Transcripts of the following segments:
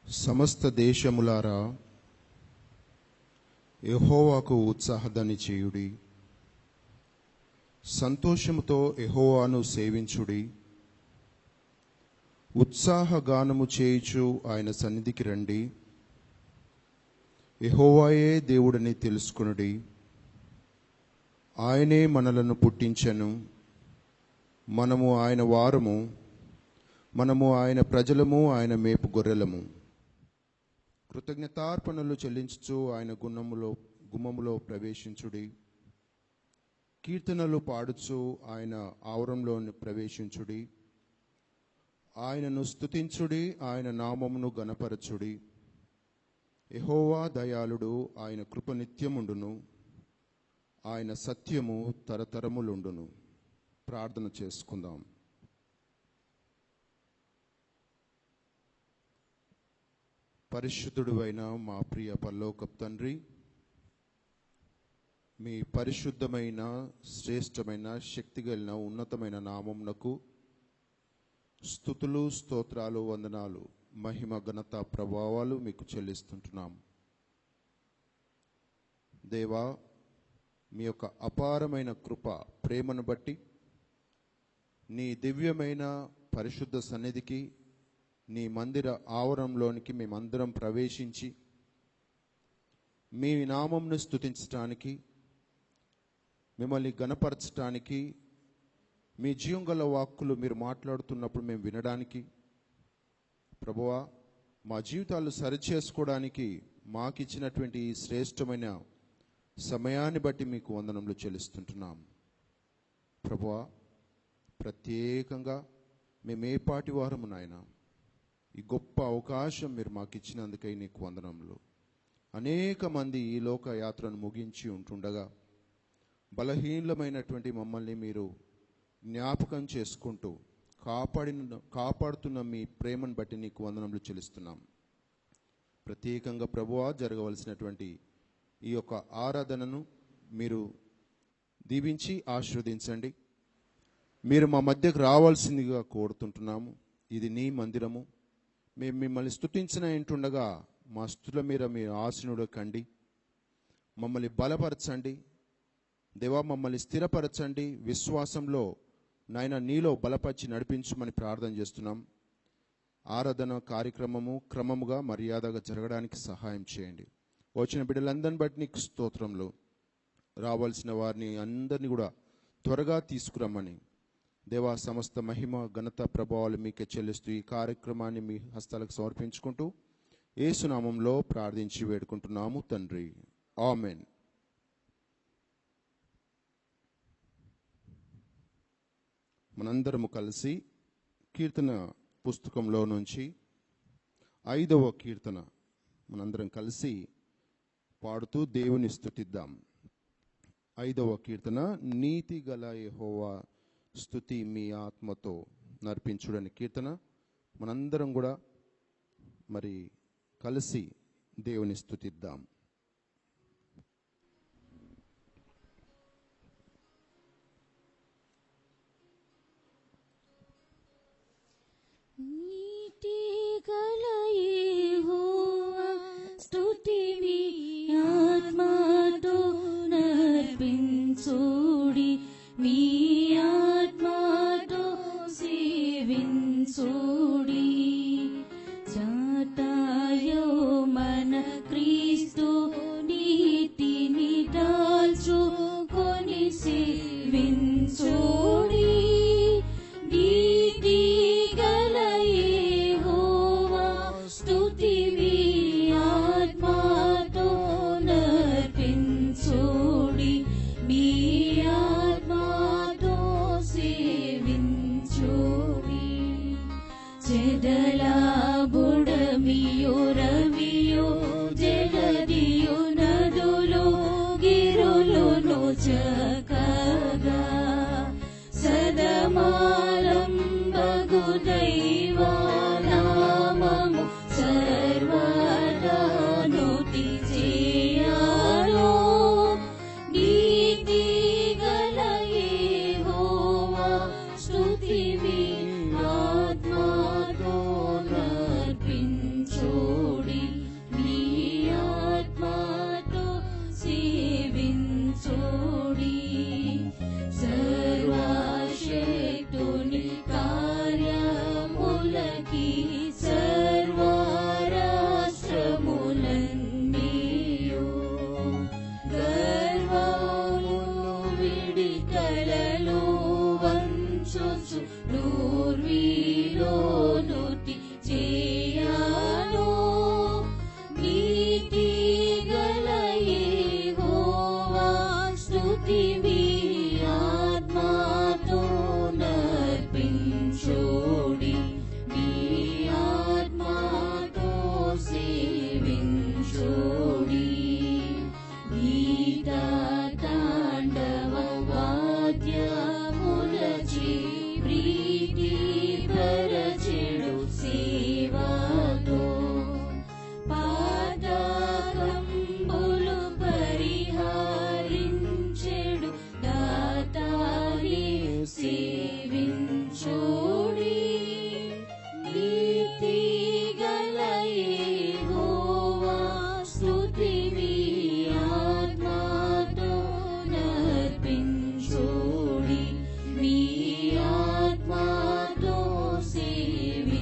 సమస్త దేశములారా యెహోవాకు ఉత్సాహధ్వని చేయుడి. సంతోషముతో యెహోవాను సేవించుడి. ఉత్సాహగానము చేయుచు ఆయన సన్నిధికి రండి. యెహోవాయే దేవుడని తెలుసుకొనుడి. ఆయనే మనలను పుట్టించెను. మనము ఆయన వారము. మనము ఆయన ప్రజలము, ఆయన మేపు గొర్రెలము. కృతజ్ఞతార్పణలు చెల్లించుచు ఆయన గుమ్మములో ప్రవేశించుడి. కీర్తనలు పాడుచు ఆయన ఆవరణలో ప్రవేశించుడి. ఆయనను స్తుతించుడి, ఆయన నామమును గణపరచుడి. యెహోవా దయాళుడు, ఆయన కృప నిత్యముండును, ఆయన సత్యము తరతరములుండును. ప్రార్థన చేసుకుందాం. పరిశుద్ధుడైన మా ప్రియ పరలోకపు తండ్రి, మీ పరిశుద్ధమైన, శ్రేష్టమైన, శక్తిగలిగిన, ఉన్నతమైన నామమునకు స్తుతులు, స్తోత్రాలు, వందనాలు, మహిమ, ఘనత, ప్రభావాలు మీకు చెల్లిస్తుంటున్నాం. దేవా, మీ యొక్క అపారమైన కృప, ప్రేమను బట్టి నీ దివ్యమైన పరిశుద్ధ సన్నిధికి, నీ మందిర ఆవరణలోనికి మేమందరం ప్రవేశించి మీ నామంను స్తుతించటానికి, మిమ్మల్ని గణపరచటానికి, మీ జీవంగల వాక్కులు మీరు మాట్లాడుతున్నప్పుడు మేము వినడానికి, ప్రభువా, మా జీవితాలు సరిచేసుకోవడానికి మాకిచ్చినటువంటి ఈ శ్రేష్టమైన సమయాన్ని బట్టి మీకు వందనములు చెల్లిస్తుంటున్నాం. ప్రభువా, ప్రత్యేకంగా మేమేపాటి వారము నాయన, ఈ గొప్ప అవకాశం మీరు మాకు ఇచ్చినందుకై నీకు వందనములు. అనేక మంది ఈ లోక యాత్రను ముగించి ఉంటుండగా బలహీనమైనటువంటి మమ్మల్ని మీరు జ్ఞాపకం చేసుకుంటూ కాపాడుతున్న మీ ప్రేమను బట్టి నీకు వందనములు చెల్లిస్తున్నాం. ప్రత్యేకంగా ప్రభువా, జరగవలసినటువంటి ఈ యొక్క ఆరాధనను మీరు దీవించి ఆశీర్వదించండి. మీరు మా మధ్యకు రావాల్సిందిగా కోరుతుంటున్నాము. ఇది నీ మందిరము. మేము మిమ్మల్ని స్తుతించిన ఇంటుండగా మా స్తుతుల మీద మీరు ఆసీనుడు కండి. మమ్మల్ని బలపరచండి దేవా, మమ్మల్ని స్థిరపరచండి. విశ్వాసంలో నాయన నీలో బలపరిచి నడిపించమని ప్రార్థన చేస్తున్నాం. ఆరాధన కార్యక్రమము క్రమముగా, మర్యాదగా జరగడానికి సహాయం చేయండి. వచ్చిన బిడ్డలందరిని బట్టి నీకు స్తోత్రంలో, రావాల్సిన వారిని అందరినీ కూడా త్వరగా తీసుకురమ్మని దేవా, సమస్త మహిమ, ఘనత, ప్రభావాలు మీకే చెల్లిస్తూ ఈ కార్యక్రమాన్ని మీ హస్తాలకు సమర్పించుకుంటూ యేసు నామంలో ప్రార్థించి వేడుకుంటున్నాము తండ్రి. ఆమెన్. మనందరము కలిసి కీర్తన పుస్తకంలో నుంచి 5వ కీర్తన మనందరం కలిసి పాడుతూ దేవుని స్తుతిద్దాం. 5వ కీర్తన, నీతి గల యెహోవా స్తుతి మీ ఆత్మతో నర్పించుడని కీర్తన. మనందరం కూడా మరి కలిసి దేవుని స్తుతిద్దాం. నీతి గల యెహోవా స్తుతి మీ ఆత్మతో నర్పించుడి, మీ ఆత్మతో సేవించుడి. చాటాయో మన క్రీస్తు నీతిని దాల్చుకొని సేవించుడి. నీతి గల యెహోవా స్తుతి మీ ఆత్మతో నర్పించుడి, మీ ఆత్మతో సేవించుడి. చెదల బుడమియో రవియో జగదియో నదులు గిరులును చక్కగా కలలు వంచుచు నూర్వీలోనుతి చేయను నీతి గల యెహోవా స్తుతి మీ ఆత్మతో నర్పించుడి మీ ఆత్మతో సేవించుడి గీత తాండవ వాద్యములచి ప్రీతి పరచెడు సేవతో పాదకంబులు పరిహరించెడు దాతాని సేవించుడి నీతి గల యెహోవా స్తుతి మీ ఆత్మతో నర్పించుడి మీ ఆత్మతో సేవించుడి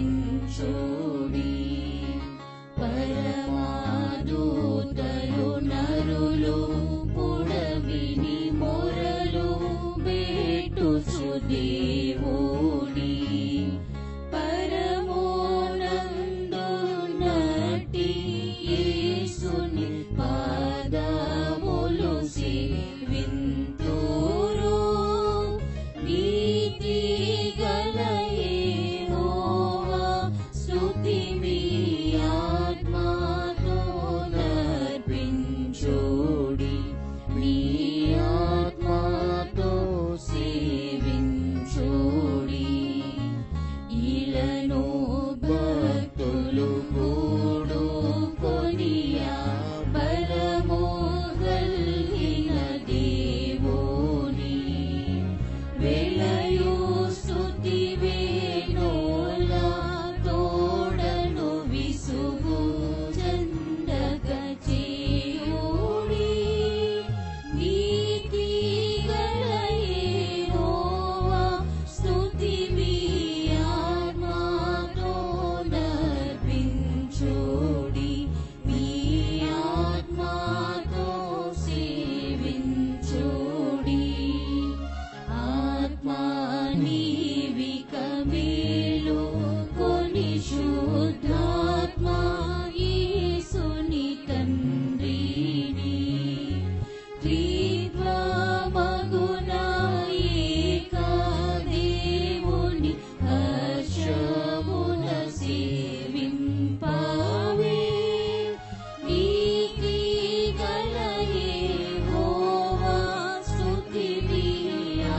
పరమాదూతలు నరులు పుడమిని మొరలు బేటుచు దేవుని పరమోనందున్నట్టి యేసుని పాదములు సేవింతురు నీతి గల యెహోవా స్తుతి మీ ఆత్మతో నర్పించుడి మీ ఆత్మతో సేవించుడి ఇలను భక్తులు కూడుకొనియా బలము గల్గిన దేవుని వెలయు స్తుతి వేణుల తోడను విసుగు చందక చేయుడి నీతి గల యెహోవా స్తుతి మీ ఆత్మతో నర్పించుడి మీ ఆత్మతో సేవించుడి ఆత్మా నీవిక మేలు కొని శుద్ధాత్మా యేసుని తండ్రిని త్రిత్వమగున ఏక దేవుని హర్షమున సేవింపవే నీతి గల యెహోవా స్తుతి మీ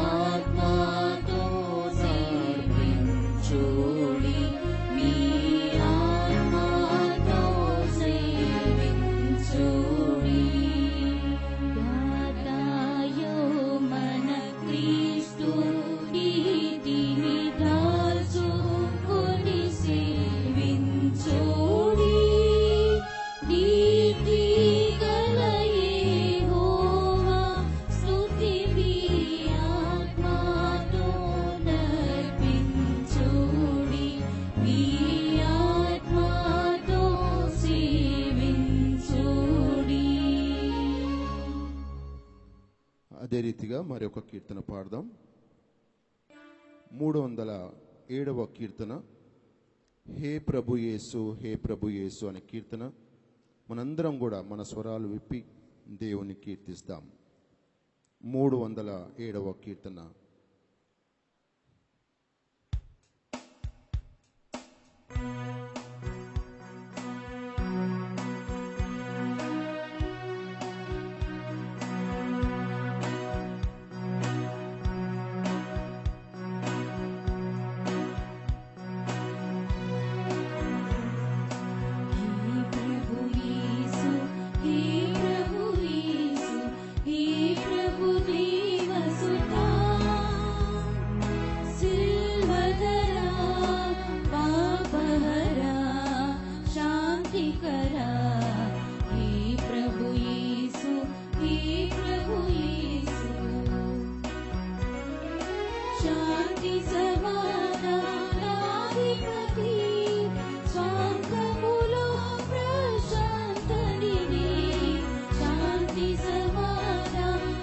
ఆత్మతో నర్పించుడి మీ ఆత్మతో సేవించుడి దాతాయో మన క్రీస్తు నీతిని దాచుకొని సేవించుడి నీతి గల యెహోవా స్తుతి మీ ఆత్మతో నర్పించుడి మీ ఆత్మతో సేవించుడి అదే రీతిగా మరి ఒక కీర్తన పాడదాం. 307వ కీర్తన హే ప్రభు యేసు హే ప్రభు యేసు అనే కీర్తన మనందరం కూడా మన స్వరాలు విప్పి దేవుని కీర్తిస్తాం. 307వ కీర్తన. हे प्रभु यीशु हे प्रभु देवसुता सिल्वधरा पापहरा शांतिकरा हे प्रभु यीशु हे प्रभु यीशु शांति समाधानाधिपति स्वांगमुलो प्रशांतनिधि शांति समाधानाधिपति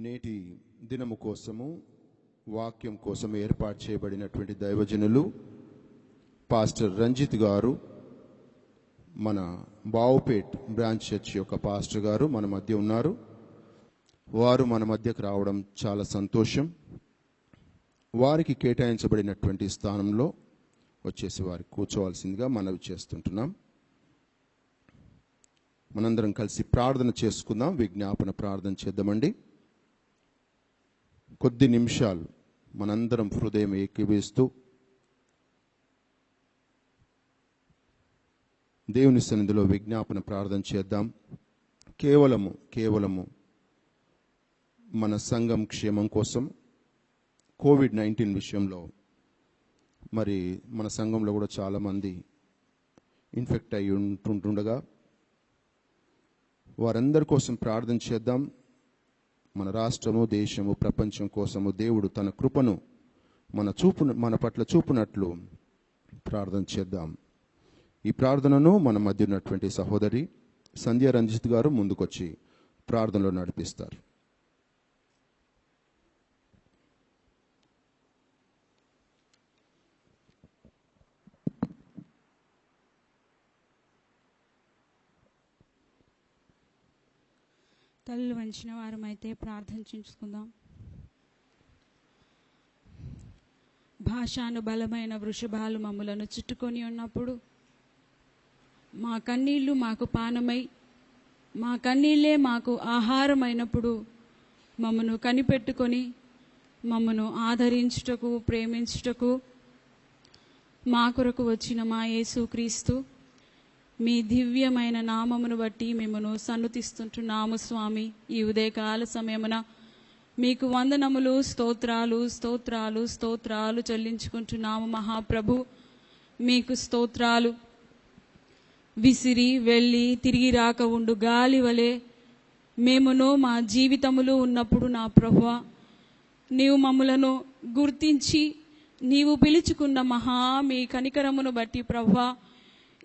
నేటి దినము కోసము వాక్యం కోసం ఏర్పాటు చేయబడినటువంటి దైవజనులు పాస్టర్ రంజిత్ గారు, మన బావుపేట్ బ్రాంచ్ చర్చ్ యొక్క పాస్టర్ గారు మన మధ్య ఉన్నారు. వారు మన మధ్యకు రావడం చాలా సంతోషం. వారికి కేటాయించబడినటువంటి స్థానంలో వచ్చేసి వారికి కూర్చోవాల్సిందిగా మనవి చేస్తుంటున్నాం. మనందరం కలిసి ప్రార్థన చేసుకుందాం. విజ్ఞాపన ప్రార్థన చేద్దామండి. కొద్ది నిమిషాలు మనందరం హృదయం ఏకీభవిస్తూ దేవుని సన్నిధిలో విజ్ఞాపన ప్రార్థన చేద్దాం. కేవలము మన సంఘం క్షేమం కోసం, కోవిడ్-19 విషయంలో మరి మన సంఘంలో కూడా చాలామంది ఇన్ఫెక్ట్ అయి ఉంటుండగా వారందరి కోసం ప్రార్థన చేద్దాం. మన రాష్ట్రము, దేశము, ప్రపంచం కోసము దేవుడు తన కృపను మన పట్ల చూపునట్లు ప్రార్థన చేద్దాం. ఈ ప్రార్థనను మన మధ్య ఉన్నటువంటి సహోదరి సంధ్య రంజిత్ గారు ముందుకొచ్చి ప్రార్థనలో నడిపిస్తారు. తల్లు వంచిన వారమైతే ప్రార్థన చేసుకుందాం. భాషాను బలమైన వృషభాలు మమ్ములను చుట్టుకొని ఉన్నప్పుడు, మా కన్నీళ్లు మాకు పానమై, మా కన్నీళ్లే మాకు ఆహారమైనప్పుడు మమ్మను కనిపెట్టుకొని మమ్మను ఆదరించుటకు, ప్రేమించుటకు మా కొరకు వచ్చిన మా యేసుక్రీస్తు మీ దివ్యమైన నామమును బట్టి మిమ్మను సన్నుతిస్తుంటున్నాము స్వామి. ఈ ఉదయకాల సమయమున మీకు వందనములు, స్తోత్రాలు చెల్లించుకుంటున్నాము మహాప్రభు. మీకు స్తోత్రాలు. విసిరి వెళ్ళి తిరిగి రాక ఉండు గాలి వలె మేమును మా జీవితములు ఉన్నప్పుడు నా ప్రభువా, నీవు మమ్ములను గుర్తించి నీవు పిలుచుకున్న మీ కనికరమును బట్టి ప్రభువా,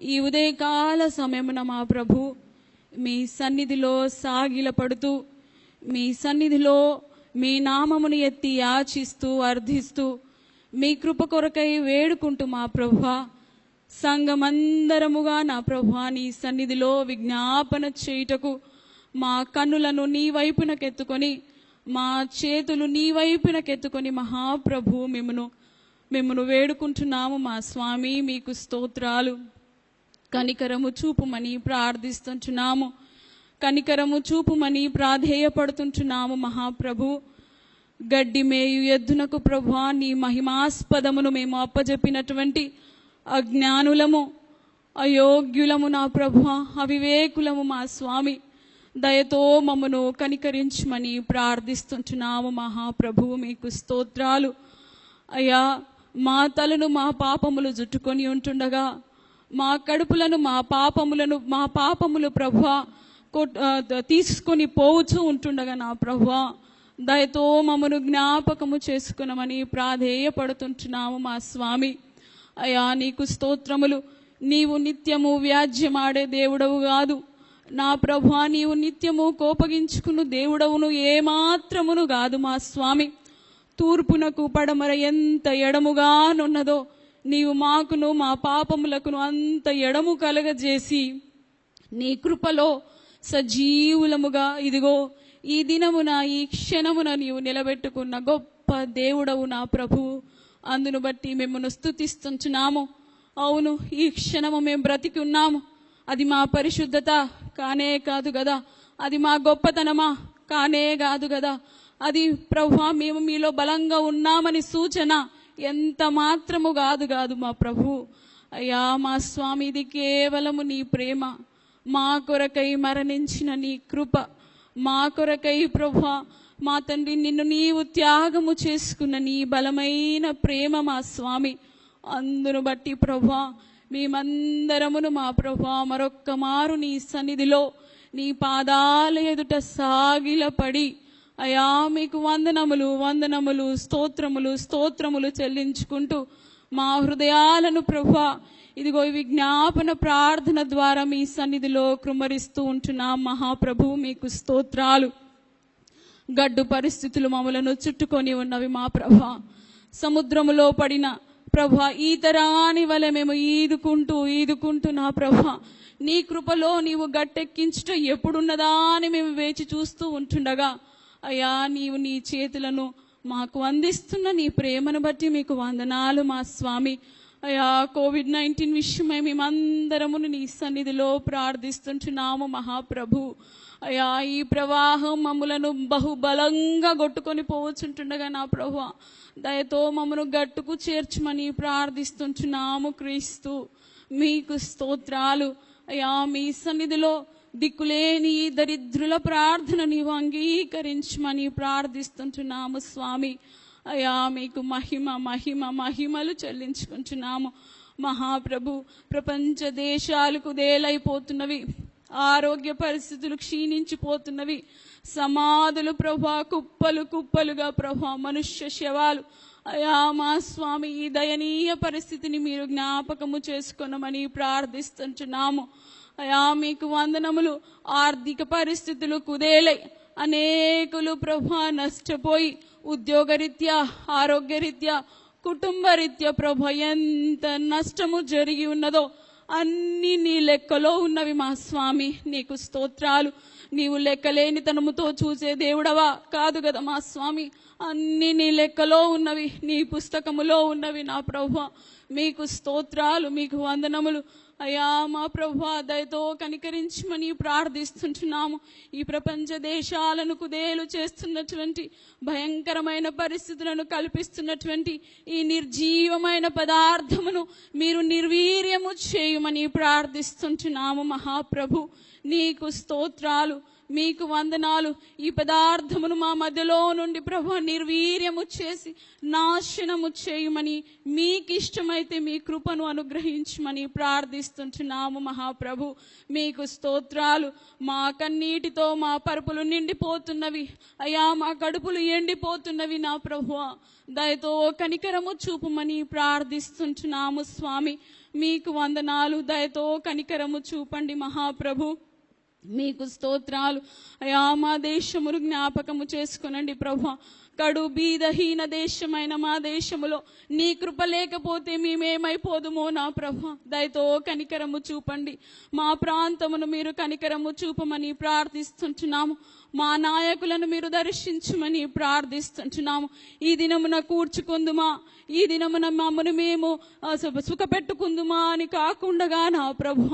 ఈ ఉదయకాల సమయమున మా ప్రభు మీ సన్నిధిలో సాగిలపడుతూ, మీ సన్నిధిలో మీ నామమును ఎత్తి యాచిస్తూ, అర్థిస్తూ, మీ కృప కొరకై వేడుకుంటూ మా ప్రభువా, సంఘమందరముగా నా ప్రభువా నీ సన్నిధిలో విజ్ఞాపన చేయుటకు మా కన్నులను నీ వైపునకెత్తుకొని, మా చేతులు నీ వైపునకెత్తుకొని మహాప్రభు మిమ్మను వేడుకుంటున్నాము మా స్వామి. మీకు స్తోత్రాలు. కనికరము చూపుమని ప్రార్థిస్తుంటున్నాము. కనికరము చూపుమని ప్రాధేయపడుతుంటున్నాము మహాప్రభు. గడ్డి మేయు ఎద్దునకు ప్రభువా నీ మహిమాస్పదమును మేము అప్పజెప్పినటువంటి అజ్ఞానులము, అయోగ్యులము నా ప్రభువా, అవివేకులము మా స్వామి. దయతో మమ్మను కనికరించమని ప్రార్థిస్తుంటున్నాము మహాప్రభు. మీకు స్తోత్రాలు. అయ్యా, మా తలను మా పాపములు జుట్టుకొని ఉంటుండగా, మా కడుపులను మా పాపములు ప్రభువా తీసుకొని పోవచ్చు ఉంటుండగా నా ప్రభువా, దయతో మమ్మను జ్ఞాపకము చేసుకునమని ప్రాధేయపడుతుంటున్నాము మా స్వామి. అయ్యా, నీకు స్తోత్రములు. నీవు నిత్యము వ్యాజ్యమాడే దేవుడవు కాదు నా ప్రభువా. నీవు నిత్యము కోపగించుకును దేవుడవును ఏమాత్రమును కాదు మా స్వామి. తూర్పునకు పడమర ఎంత ఎడముగానున్నదో నీవు మాకును మా పాపములకును అంత ఎడము కలగజేసి నీ కృపలో సజీవులముగా ఇదిగో ఈ దినమున, ఈ క్షణమున నీవు నిలబెట్టుకున్న గొప్ప దేవుడవు నా ప్రభు. అందును బట్టి మిమ్మల్ని స్తుతిస్తుంటున్నాము. అవును, ఈ క్షణము మేము బ్రతికి ఉన్నాము. అది మా పరిశుద్ధత కానే కాదు కదా, అది మా గొప్పతనమా కానే కాదు కదా. అది ప్రభువా మేము మీలో బలంగా ఉన్నామని సూచన ఎంత మాత్రము కాదు మా ప్రభు. అయ్యా మా స్వామి, ఇది కేవలము నీ ప్రేమ, మా కొరకై మరణించిన నీ కృప, మా కొరకై ప్రభువా మా తండ్రి నిన్ను నీవు త్యాగము చేసుకున్న నీ బలమైన ప్రేమ మా స్వామి. అందును బట్టి ప్రభువా మేమందరమును మా ప్రభువా మరొక్క మారు నీ సన్నిధిలో నీ పాదాల ఎదుట సాగిలపడి అయా మీకు వందనములు స్తోత్రములు చెల్లించుకుంటూ మా హృదయాలను ప్రభువా ఇదిగో విజ్ఞాపన ప్రార్థన ద్వారా మీ సన్నిధిలో కృమ్మరిస్తూ ఉంటున్నాం మహాప్రభు. మీకు స్తోత్రాలు. గడ్డు పరిస్థితులు మమ్మలను చుట్టుకొని ఉన్నవి మా ప్రభా. సముద్రములో పడిన ప్రభా ఈతరాని వలె మేము ఈదుకుంటూ నా ప్రభా నీ కృపలో నీవు గట్టెక్కించుట ఎప్పుడున్నదా అని మేము వేచి చూస్తూ ఉంటుండగా అయ్యా నీవు నీ చేతులను మాకు అందిస్తున్న నీ ప్రేమను బట్టి మీకు వందనాలు మా స్వామి. అయ్యా COVID-19 విషయమై మేమందరమును నీ సన్నిధిలో ప్రార్థిస్తుంటున్నాము మహాప్రభు. అయ్యా ఈ ప్రవాహం మమ్మలను బహుబలంగా కొట్టుకొని పోవచ్చుంటుండగా నా ప్రభు దయతో మమ్మను గట్టుకు చేర్చమని ప్రార్థిస్తుంటున్నాము క్రీస్తు. మీకు స్తోత్రాలు. అయ్యా మీ సన్నిధిలో దిక్కులేని ఈ దరిద్రుల ప్రార్థన నీవు అంగీకరించమని ప్రార్థిస్తుంటున్నాము స్వామి. అయ్యా మీకు మహిమలు చెల్లించుకుంటున్నాము మహాప్రభు. ప్రపంచ దేశాలకు దేలైపోతున్నవి, ఆరోగ్య పరిస్థితులు క్షీణించిపోతున్నవి, సమాధులు ప్రభా కుప్పలుగా ప్రభా మనుష్య శవాలు. అయ్యా మా స్వామి ఈ దయనీయ పరిస్థితిని మీరు జ్ఞాపకము చేసుకొనమని ప్రార్థిస్తుంటున్నాము. అయ్యా మీకు వందనములు. ఆర్థిక పరిస్థితులు కుదేలై అనేకులు ప్రభా నష్టపోయి ఉద్యోగరీత్యా, ఆరోగ్యరీత్యా, కుటుంబరీత్యా ప్రభా ఎంత నష్టము జరిగి ఉన్నదో అన్ని నీ లెక్కలో ఉన్నవి మా స్వామి. నీకు స్తోత్రాలు. నీవు లెక్కలేని తనముతో చూసే దేవుడవా కాదు కదా మా స్వామి. అన్ని నీ లెక్కలో ఉన్నవి, నీ పుస్తకములో ఉన్నవి నా ప్రభువా. మీకు స్తోత్రాలు, మీకు వందనములు. అయ్యా మా ప్రభువా దయతో కనికరించమని ప్రార్థిస్తుంటున్నాము. ఈ ప్రపంచ దేశాలను కుదేలు చేస్తున్నటువంటి భయంకరమైన పరిస్థితులను కల్పిస్తున్నటువంటి ఈ నిర్జీవమైన పదార్థమును మీరు నిర్వీర్యము చేయమని ప్రార్థిస్తుంటున్నాము మహాప్రభు. నీకు స్తోత్రాలు, మీకు వందనాలు. ఈ పదార్థమును మా మధ్యలో నుండి ప్రభు నిర్వీర్యము చేసి నాశనము చేయమని, మీకు ఇష్టమైతే మీ కృపను అనుగ్రహించమని ప్రార్థిస్తుంటున్నాము మహాప్రభు. మీకు స్తోత్రాలు. మా కన్నీటితో మా పరుపులు నిండిపోతున్నవి అయ్యా, మా కడుపులు ఎండిపోతున్నవి నా ప్రభువా. దయతో కనికరము చూపుమని ప్రార్థిస్తుంటున్నాము స్వామి. మీకు వందనాలు. దయతో కనికరము చూపండి మహాప్రభు. మీకు స్తోత్రాలు. అయ్యా మా దేశమును జ్ఞాపకము చేసుకునండి ప్రభు. కడు బీదహీన దేశమైన మా దేశములో నీ కృప లేకపోతే మేమేమైపోదుమో నా ప్రభు. దయతో కనికరము చూపండి. మా ప్రాంతమును మీరు కనికరము చూపమని ప్రార్థిస్తుంటున్నాము. మా నాయకులను మీరు దర్శించమని ప్రార్థిస్తుంటున్నాము. ఈ దినమున కూర్చుకుందుమా, ఈ దినమున మమ్మను మేము సుఖపెట్టుకుందుమా అని కాకుండా నా ప్రభు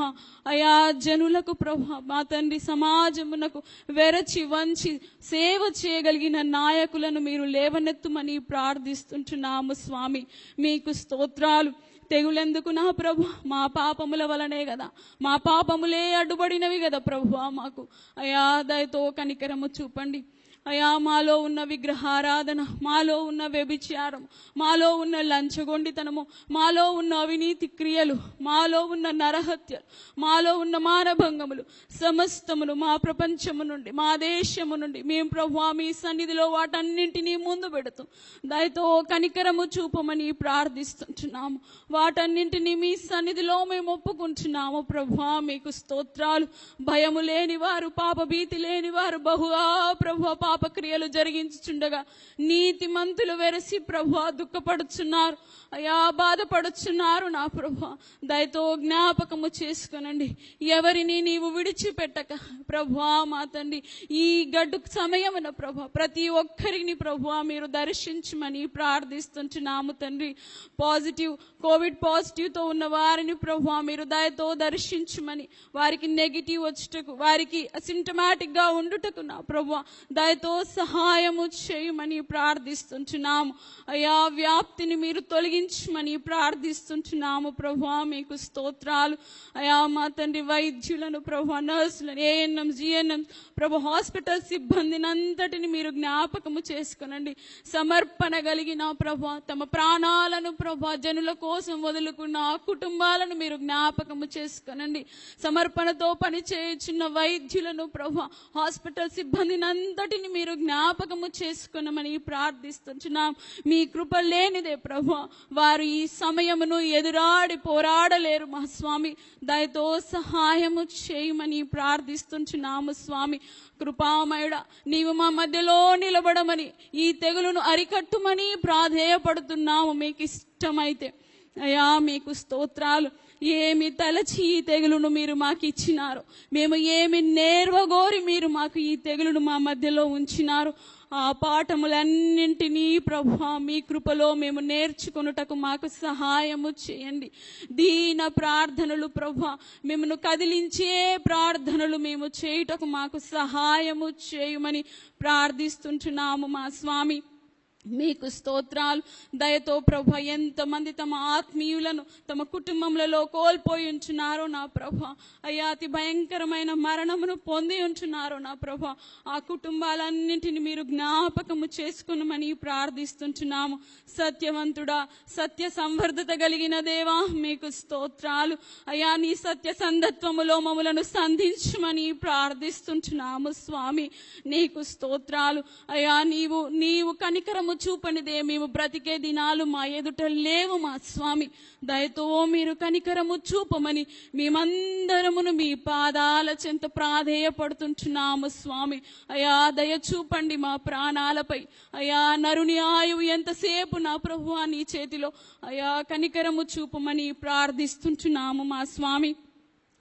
అయా జనులకు ప్రభు మా తండ్రి సమాజమునకు వెరచి వంచి సేవ చేయగలిగిన నాయకులను మీరు లేవనెత్తుమని ప్రార్థిస్తుంటున్నాము స్వామి. మీకు స్తోత్రాలు. తెగులెందుకు నా ప్రభు? మా పాపముల వలనే కదా, మా పాపములే అడ్డుపడినవి కదా ప్రభు మాకు. అయా దయతో కనికరము చూపండి. అయా మాలో ఉన్న విగ్రహారాధన, మాలో ఉన్న వ్యభిచారం, మాలో ఉన్న లంచగొండితనము, మాలో ఉన్న అవినీతి క్రియలు, మాలో ఉన్న నరహత్యలు, మాలో ఉన్న మానభంగములు సమస్తమును మా ప్రపంచము నుండి, మా దేశము నుండి మేము ప్రభువా మీ సన్నిధిలో వాటన్నింటినీ ముందు పెడుతూ దయతో కనికరము చూపమని ప్రార్థిస్తుంటున్నాము. వాటన్నింటినీ మీ సన్నిధిలో మేము ఒప్పుకుంటున్నాము ప్రభువా. మీకు స్తోత్రాలు. భయము లేని వారు, పాపభీతి లేని వారు బహుగా ప్రభువా పాపక్రియలు జరిగించుచుండగా నీతిమంతులు వెరసి ప్రభువా దుఃఖపడుచున్నారు, అయా బాధపడుచున్నారు నా ప్రభువా. దయతో జ్ఞాపకము చేసుకునండి. ఎవరిని నీవు విడిచిపెట్టక ప్రభువా మా తండ్రి ఈ గడ్డు సమయమున ప్రభువా ప్రతి ఒక్కరిని ప్రభువా మీరు దర్శించమని ప్రార్థిస్తుంటున్నాము తండ్రి. కోవిడ్ పాజిటివ్తో ఉన్న వారిని ప్రభువా మీరు దయతో దర్శించమని, వారికి నెగిటివ్ వచ్చుటకు, వారికి అసింటమాటిక్ గా ఉండుటకు నా ప్రభువా దయతో సహాయము చేయమని ప్రార్థిస్తుంటున్నాము. అయా వ్యాప్తిని మీరు తొలగించమని ప్రార్థిస్తుంటున్నాము ప్రభువా. మీకు స్తోత్రాలు. అయా మా తండ్రి వైద్యులను ప్రభువా, నర్సులను, ఏఎన్ఎం, జిఎన్ఎం ప్రభు హాస్పిటల్ సిబ్బందిని అంతటిని మీరు జ్ఞాపకము చేసుకునండి. సమర్పణ కలిగిన ప్రభువా తమ ప్రాణాలను ప్రభువా జనుల కోసం వదులుకున్న ఆ కుటుంబాలను మీరు జ్ఞాపకము చేసుకొనండి. సమర్పణతో పనిచేయుచున్న వైద్యులను ప్రభా, హాస్పిటల్ సిబ్బందిని అంతటిని మీరు జ్ఞాపకము చేసుకున్నామని ప్రార్థిస్తున్నాం. మీ కృప లేనిదే ప్రభా వారు ఈ సమయమును ఎదురాడి పోరాడలేరు మా స్వామి. దయతో సహాయము చేయమని ప్రార్థిస్తున్నాము స్వామి. కృపామయుడ, నీవు మా మధ్యలో నిలబడమని, ఈ తెగులును అరికట్టుమని ప్రాధేయపడుతున్నాము. మీకు ఇష్టమైతే అయ్యా మీకు స్తోత్రాలు. ఏమి తలచి ఈ తెగులును మీరు మాకు ఇచ్చినారు, మేము ఏమి నేర్వగోరి మీరు మాకు ఈ తెగులును మా మధ్యలో ఉంచినారు. ఆ పాఠములన్నింటినీ ప్రభా మీ కృపలో మేము నేర్చుకొనుటకు మాకు సహాయము చేయండి. దీన ప్రార్థనలు ప్రభా, మిమ్మను కదిలించే ప్రార్థనలు మేము చేయుటకు మాకు సహాయము చేయమని ప్రార్థిస్తుంటున్నాము మా స్వామి. మీకు స్తోత్రాలు. దయతో ప్రభ, ఎంతమంది తమ ఆత్మీయులను తమ కుటుంబంలో కోల్పోయి ఉంచున్నారో నా ప్రభ, అయ్యా అతి భయంకరమైన మరణమును పొంది ఉంచున్నారో నా ప్రభ, ఆ కుటుంబాలన్నింటిని మీరు జ్ఞాపకము చేసుకున్నామని ప్రార్థిస్తుంటున్నాము. సత్యవంతుడా, సత్య సంవర్ధత కలిగిన దేవా మీకు స్తోత్రాలు. అయ్యా నీ సత్య సంధత్వములో మమ్మలను సంధించమని ప్రార్థిస్తుంటున్నాము స్వామి. నీకు స్తోత్రాలు. అయ్యా నీవు కనికరము చూపనిదే మేము బ్రతికే దినాలు మా ఎదుట లేవు మా స్వామి. దయతో మీరు కనికరము చూపమని మేమందరమును మీ పాదాల చెంత ప్రాధేయపడుతుంటున్నాము స్వామి. అయ్యా దయ చూపండి మా ప్రాణాలపై. అయ్యా నరుని ఆయువు ఎంతసేపు నా ప్రభువా నీ చేతిలో. అయ్యా కనికరము చూపమని ప్రార్థిస్తుంటున్నాము మా స్వామి.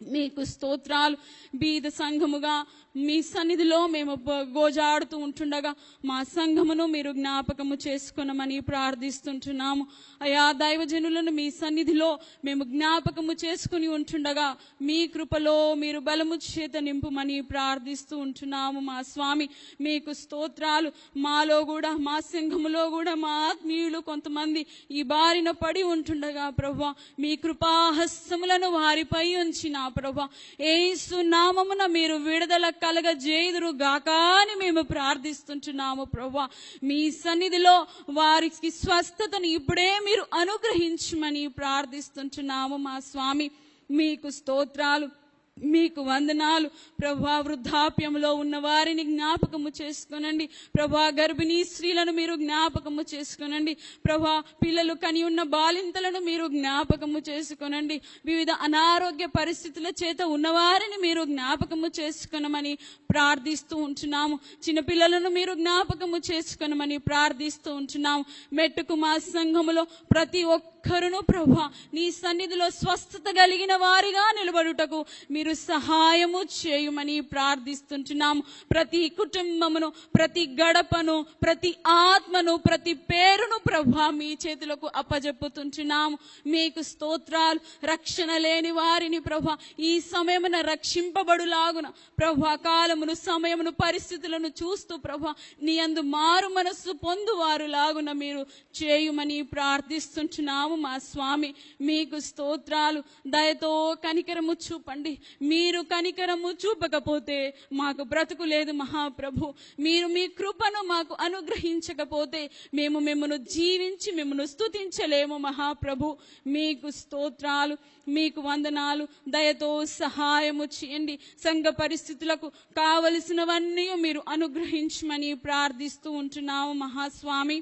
మీకు స్తోత్రాలు. బీద సంఘముగా మీ సన్నిధిలో మేము గోజాడుతూ ఉంటుండగా మా సంఘమును మీరు జ్ఞాపకము చేసుకున్నామని ప్రార్థిస్తుంటున్నాము. అయా దైవజనులను మీ సన్నిధిలో మేము జ్ఞాపకము చేసుకుని ఉంటుండగా మీ కృపలో మీరు బలము చేత నింపుమని ప్రార్థిస్తూ ఉంటున్నాము మా స్వామి. మీకు స్తోత్రాలు. మాలో కూడా మా సంఘములో కూడా మా ఆత్మీయులు కొంతమంది ఈ బారిన పడి ఉంటుండగా ప్రభువా మీ కృపాహస్తములను వారిపై ఉంచి నా ప్రభువా యేసు నామమున మీరు విడుదల కలగజేయుదురు గాక అని మేము ప్రార్థిస్తుంటున్నాము ప్రభువా. మీ సన్నిధిలో వారికి స్వస్థతను ఇప్పుడే మీరు అనుగ్రహించమని ప్రార్థిస్తుంటున్నాము మా స్వామి. మీకు స్తోత్రాలు, మీకు వందనాలు ప్రభా. వృద్ధాప్యంలో ఉన్న వారిని జ్ఞాపకము చేసుకొనండి ప్రభా. గర్భిణీ స్త్రీలను మీరు జ్ఞాపకము చేసుకొనండి ప్రభా. పిల్లలు కని ఉన్న బాలింతలను మీరు జ్ఞాపకము చేసుకొనండి. వివిధ అనారోగ్య పరిస్థితుల చేత ఉన్నవారిని మీరు జ్ఞాపకము చేసుకొనమని ప్రార్థిస్తూ ఉంటున్నాము. చిన్నపిల్లలను మీరు జ్ఞాపకము చేసుకొనమని ప్రార్థిస్తూ ఉంటున్నాము. మెట్టుకు మా సంఘములో ప్రతి ఒక్కరును ప్రభా నీ సన్నిధిలో స్వస్థత కలిగిన వారిగా నిలబడుటకు మీరు సహాయము చేయమని ప్రార్థిస్తుంటున్నాము. ప్రతి కుటుంబమును, ప్రతి గడపను, ప్రతి ఆత్మను, ప్రతి పేరును ప్రభా మీ చేతులకు అప్పజెప్పుతుంటున్నాము. మీకు స్తోత్రాలు. రక్షణ లేని వారిని ప్రభా ఈ సమయమున రక్షింపబడులాగున ప్రభా కాలమును, సమయమును, పరిస్థితులను చూస్తూ ప్రభా నీ యందు మారు మనస్సు పొందువారు లాగున మీరు చేయుమని ప్రార్థిస్తుంటున్నాము మా స్వామి. మీకు స్తోత్రాలు. దయతో కనికరము చూపండి. మీరు కనికరము చూపకపోతే మాకు బ్రతుకు లేదు మహాప్రభు. మీరు మీ కృపను మాకు అనుగ్రహించకపోతే మేము మిమ్మను జీవించి మిమ్మను స్తుతించలేము మహాప్రభు. మీకు స్తోత్రాలు, మీకు వందనాలు. దయతో సహాయము చేయండి. సంఘ పరిస్థితులకు కావలసినవన్నీ మీరు అనుగ్రహించమని ప్రార్థిస్తూ ఉంటున్నాము మహాస్వామి.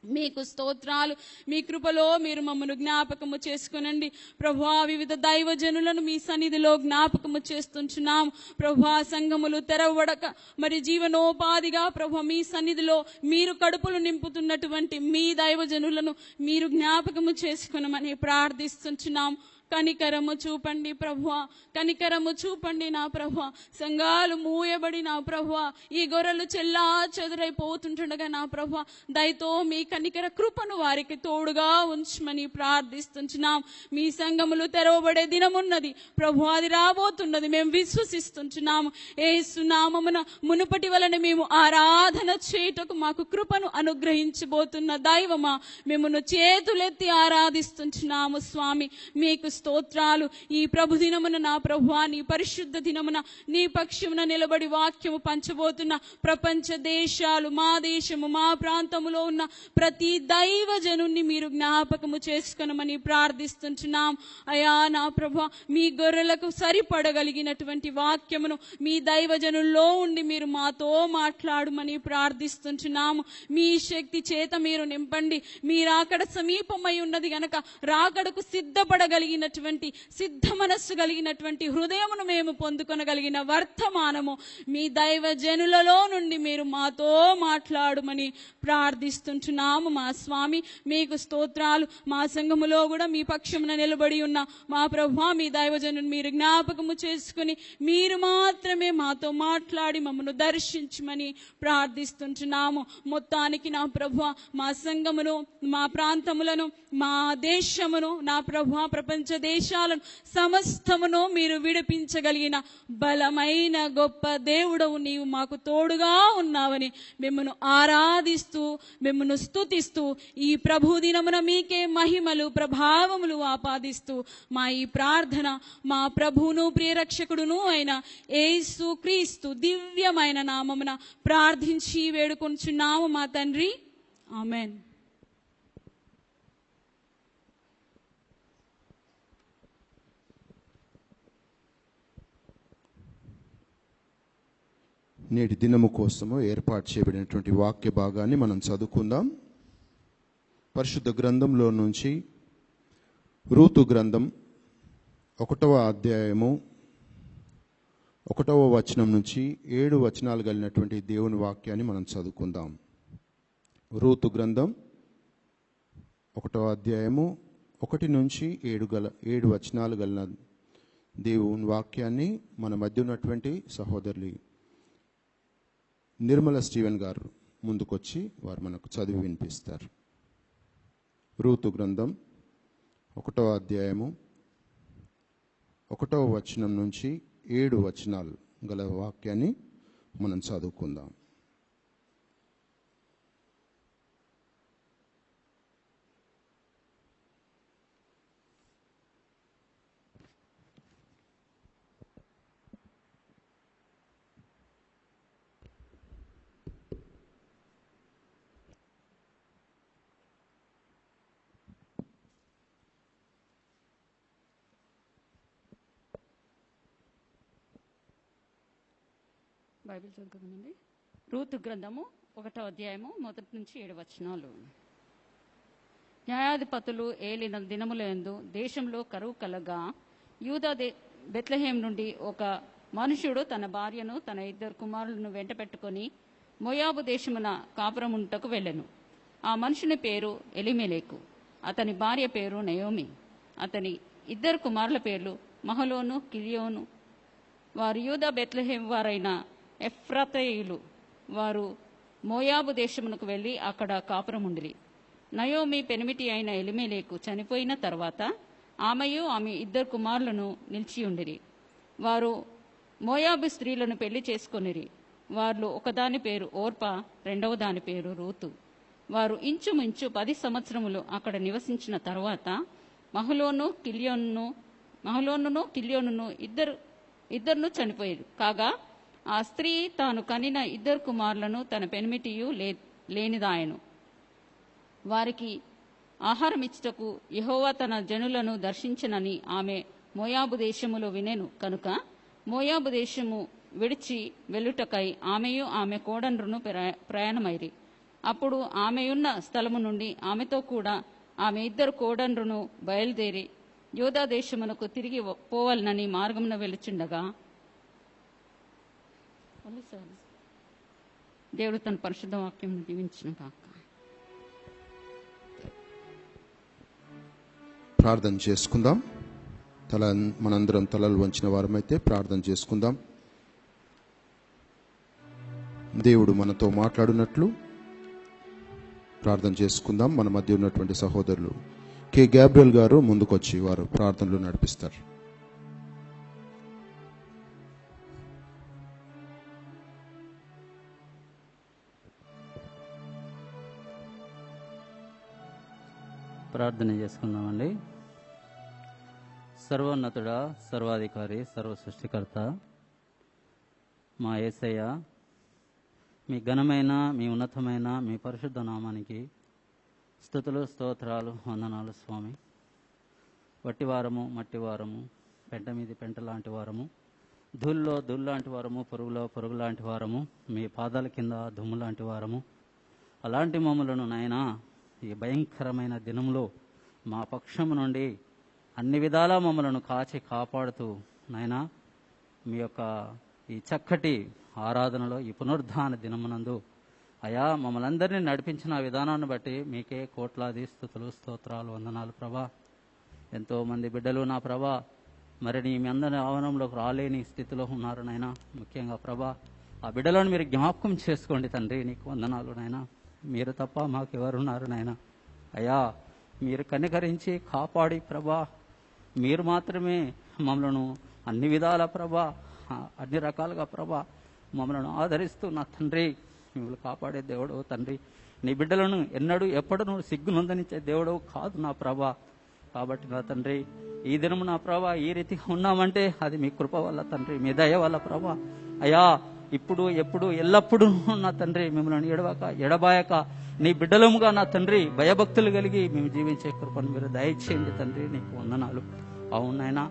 మీకు స్తోత్రాలు. మీ కృపలో మీరు మమ్మను జ్ఞాపకము చేసుకునండి ప్రభువా. వివిధ దైవజనులను మీ సన్నిధిలో జ్ఞాపకము చేస్తుంటున్నాం ప్రభువా. సంఘములు తెరవడక మరి జీవనోపాధిగా ప్రభు మీ సన్నిధిలో మీరు కడుపులు నింపుతున్నటువంటి మీ దైవజనులను మీరు జ్ఞాపకము చేసుకునమని ప్రార్థిస్తుంటున్నాం. కనికరము చూపండి ప్రభువా, కనికరము చూపండి నా ప్రభువా. సంఘాలు మూయబడి నా ప్రభువా ఈ గొర్రెలు చెల్లా చెదురైపోతుంటుండగా నా ప్రభువా దయతో మీ కనికర కృపను వారికి తోడుగా ఉంచమని ప్రార్థిస్తుంటున్నాం. మీ సంఘములు తెరవబడే దినమున్నది ప్రభువా, అది రాబోతున్నది మేము విశ్వసిస్తుంటున్నాము. యేసు నామమున మునుపటి వలన మేము ఆరాధన చేయుటకు మాకు కృపను అనుగ్రహించబోతున్న దైవమా, మిమ్మును చేతులెత్తి ఆరాధిస్తుంటున్నాము స్వామి. మీకు స్తోత్రాలు. ఈ ప్రభు దినమున నా ప్రభువా, నీ పరిశుద్ధ దినమున నీ పక్షమున నిలబడి వాక్యము పంచబోతున్న ప్రపంచ దేశాలు, మా దేశము, మా ప్రాంతములో ఉన్న ప్రతి దైవజనుణ్ణి మీరు జ్ఞాపకము చేసుకొనమని ప్రార్థిస్తుంటున్నాం. అయా నా ప్రభువా, మీ గొర్రెలకు సరిపడగలిగినటువంటి వాక్యమును మీ దైవజనుల్లో ఉండి మీరు మాతో మాట్లాడమని ప్రార్థిస్తుంటున్నాము. మీ శక్తి చేత మీరు నింపండి. మీరు అక్కడ సమీపమై ఉన్నది గనక రాకడకు సిద్ధపడగలిగినటువంటి, సిద్ధ మనస్సు కలిగినటువంటి హృదయమును మేము పొందుకొనగలిగిన వర్తమానము మీ దైవజనులలో నుండి మీరు మాతో మాట్లాడమని ప్రార్థిస్తుంటున్నాము. మా స్వామి మీకు స్తోత్రాలు. మా సంఘములో కూడా మీ పక్షమున నిలబడి ఉన్న మా ప్రభువా, మీ దైవజనుని మీరు జ్ఞాపకము చేసుకుని మీరు మాత్రమే మాతో మాట్లాడి మమ్మను దర్శించమని ప్రార్థిస్తుంటున్నాము. మొత్తానికి నా ప్రభువా, మా సంఘమును, మా ప్రాంతములను, మా దేశమును, నా ప్రభువా, ప్రపంచ దేశాలను సమస్తమును మీరు విడిపించగలిగిన బలమైన గొప్ప దేవుడవు నీవు మాకు తోడుగా ఉన్నావని మిమ్మను ఆరాధిస్తూ, మిమ్మను స్తుతిస్తూ ఈ ప్రభు దినమున మీకే మహిమలు ప్రభావములు ఆపాదిస్తూ మా ఈ ప్రార్థన మా ప్రభువును ప్రియరక్షకుడును అయిన యేసు క్రీస్తు దివ్యమైన నామమున ప్రార్థించి వేడుకొంచున్నాము మా తండ్రి. ఆమెన్. నేటి దినము కోసము ఏర్పాటు చేయబడినటువంటి వాక్య భాగాన్ని మనం చదువుకుందాం. పరిశుద్ధ గ్రంథంలో నుంచి రూతు గ్రంథం 1వ అధ్యాయము 1వ వచనం నుంచి 7 వచనాలు కలిగినటువంటి దేవుని వాక్యాన్ని మనం చదువుకుందాం. రూతు గ్రంథం 1వ అధ్యాయము 1 నుంచి 7 వచనాలు కలిగిన దేవుని వాక్యాన్ని మన మధ్య ఉన్నటువంటి సహోదరులు నిర్మల స్టీవెన్ గారు ముందుకొచ్చి వారు మనకు చదివి వినిపిస్తారు. రూతు గ్రంథం 1వ అధ్యాయము 1వ వచనం నుంచి 7 వచనాలు గల వాక్యాన్ని మనం చదువుకుందాం. బైబిల్ చదువుకుందామండి. రూతు గ్రంథము 1వ అధ్యాయము 1 నుంచి 7 వచనాలు. న్యాయాధిపతులు ఏలిన దినములందు దేశంలో కరువు కలగా యూదా బెత్లెహేం నుండి ఒక మనుషుడు తన భార్యను తన 2 కుమారులను వెంట పెట్టుకొని మోయాబు దేశమున కాపురముంటకు వెళ్ళెను. ఆ మనుషుని పేరు ఎలిమెలెకు, అతని భార్య పేరు నయోమి. అతని 2 కుమారుల పేర్లు మహలోను, కిలియోను. వారు యూదా బెత్లెహేం వారైన ఎఫ్రాతయులు. వారు మోయాబు దేశమునకు వెళ్ళి అక్కడ కాపురముండిరి. నయోమి పెనిమిటి అయిన ఎలిమెలెకు చనిపోయిన తర్వాత ఆమెయు ఆమె 2 కుమారులను నిలిచియుండిరి. వారు మోయాబు స్త్రీలను పెళ్లి చేసుకొనిరి. వారిలో ఒకదాని పేరు ఓర్పా, రెండవ దాని పేరు రూతు. వారు ఇంచుమించు 10 సంవత్సరములు అక్కడ నివసించిన తర్వాత మహలోనును కిలియోనును ఇద్దరును చనిపోయారు. కాగా ఆ స్త్రీ తాను కనిన 2 కుమారులను తన పెనిమిటియు లేనిదాయను. వారికి ఆహారం ఇచ్చుటకు యెహోవా తన జనులను దర్శించనని ఆమె మోయాబు దేశములో వినెను కనుక మోయాబు దేశము విడిచి వెళ్ళుటకై ఆమెయు ఆమె కోడండ్రును ప్రయాణమైరి. అప్పుడు ఆమెయున్న స్థలము నుండి ఆమెతో కూడా ఆమె 2 కోడండ్రును బయలుదేరి యూదా దేశమునకు తిరిగి పోవాలనని మార్గమున వెలుచుండగా దేవుడు తన పరిశుద్ధ వాక్యం దీవించిన కాక. ప్రార్థన చేసుకుందాం. మనందరం తలలు వంచిన వారమైతే ప్రార్థన చేసుకుందాం. దేవుడు మనతో మాట్లాడినట్లు ప్రార్థన చేసుకుందాం. మన మధ్య ఉన్నటువంటి సహోదరులు కె గ్యాబ్రియల్ గారు ముందుకొచ్చి వారు ప్రార్థనలు నడిపిస్తారు. ప్రార్థన చేసుకుందామండి. సర్వోన్నతుడా, సర్వాధికారి, సర్వ సృష్టికర్త మా యేసయ్య, మీ ఘనమైన, మీ ఉన్నతమైన, మీ పరిశుద్ధ నామానికి స్తుతులు, స్తోత్రాలు, వందనాలు స్వామి. వట్టివారము, మట్టివారము, పెంట మీది పెంట లాంటి వారము, ధూళ్ళలో ధూళ్ లాంటి వారము, పొరుగులో పొరుగు లాంటి వారము, మీ పాదాల కింద దుమ్ము లాంటి వారము. అలాంటి మమ్మలను నాయనా ఈ భయంకరమైన దినంలో మా పక్షము నుండి అన్ని విధాలా మమ్మలను కాచి కాపాడుతూ నాయనా మీ యొక్క ఈ చక్కటి ఆరాధనలో ఈ పునరుద్ధాన దినమునందు అయా మమ్మల్ని అందరినీ నడిపించిన విధానాన్ని బట్టి మీకే కోట్లాది స్తుతులు, స్తోత్రాలు, వందనాలు ప్రభా. ఎంతోమంది బిడ్డలు నా ప్రభా మరి మీ అందరి ఆవరణంలోకి రాలేని స్థితిలో ఉన్నారు నాయనా. ముఖ్యంగా ప్రభా ఆ బిడ్డలను మీరు జ్ఞాపకం చేసుకోండి తండ్రి. నీకు వందనాలు నాయనా. మీరు తప్ప మాకెవరున్నారు నాయనా. అయ్యా మీరు కనికరించి కాపాడి ప్రభా మీరు మాత్రమే మమ్మలను అన్ని విధాల ప్రభా, అన్ని రకాలుగా ప్రభా మమ్మలను ఆదరిస్తూ నా తండ్రి మిమ్మల్ని కాపాడే దేవుడు తండ్రి. నీ బిడ్డలను ఎన్నడూ ఎప్పుడు సిగ్గునందనిచ్చే దేవుడు కాదు నా ప్రభా. కాబట్టి నా తండ్రి ఈ దినము నా ప్రభా ఈ రీతిగా ఉన్నామంటే అది మీ కృప వల్ల తండ్రి, మీ దయ వల్ల ప్రభా. అయ్యా ఇప్పుడు ఎప్పుడు ఎల్లప్పుడూ నా తండ్రి మిమ్మల్ని ఎడబాయక నీ బిడ్డలముగా నా తండ్రి భయభక్తులు కలిగి మేము జీవించే కృపను మీరు దయచేయండి తండ్రి. నీకు వందనాలు. అవునైనా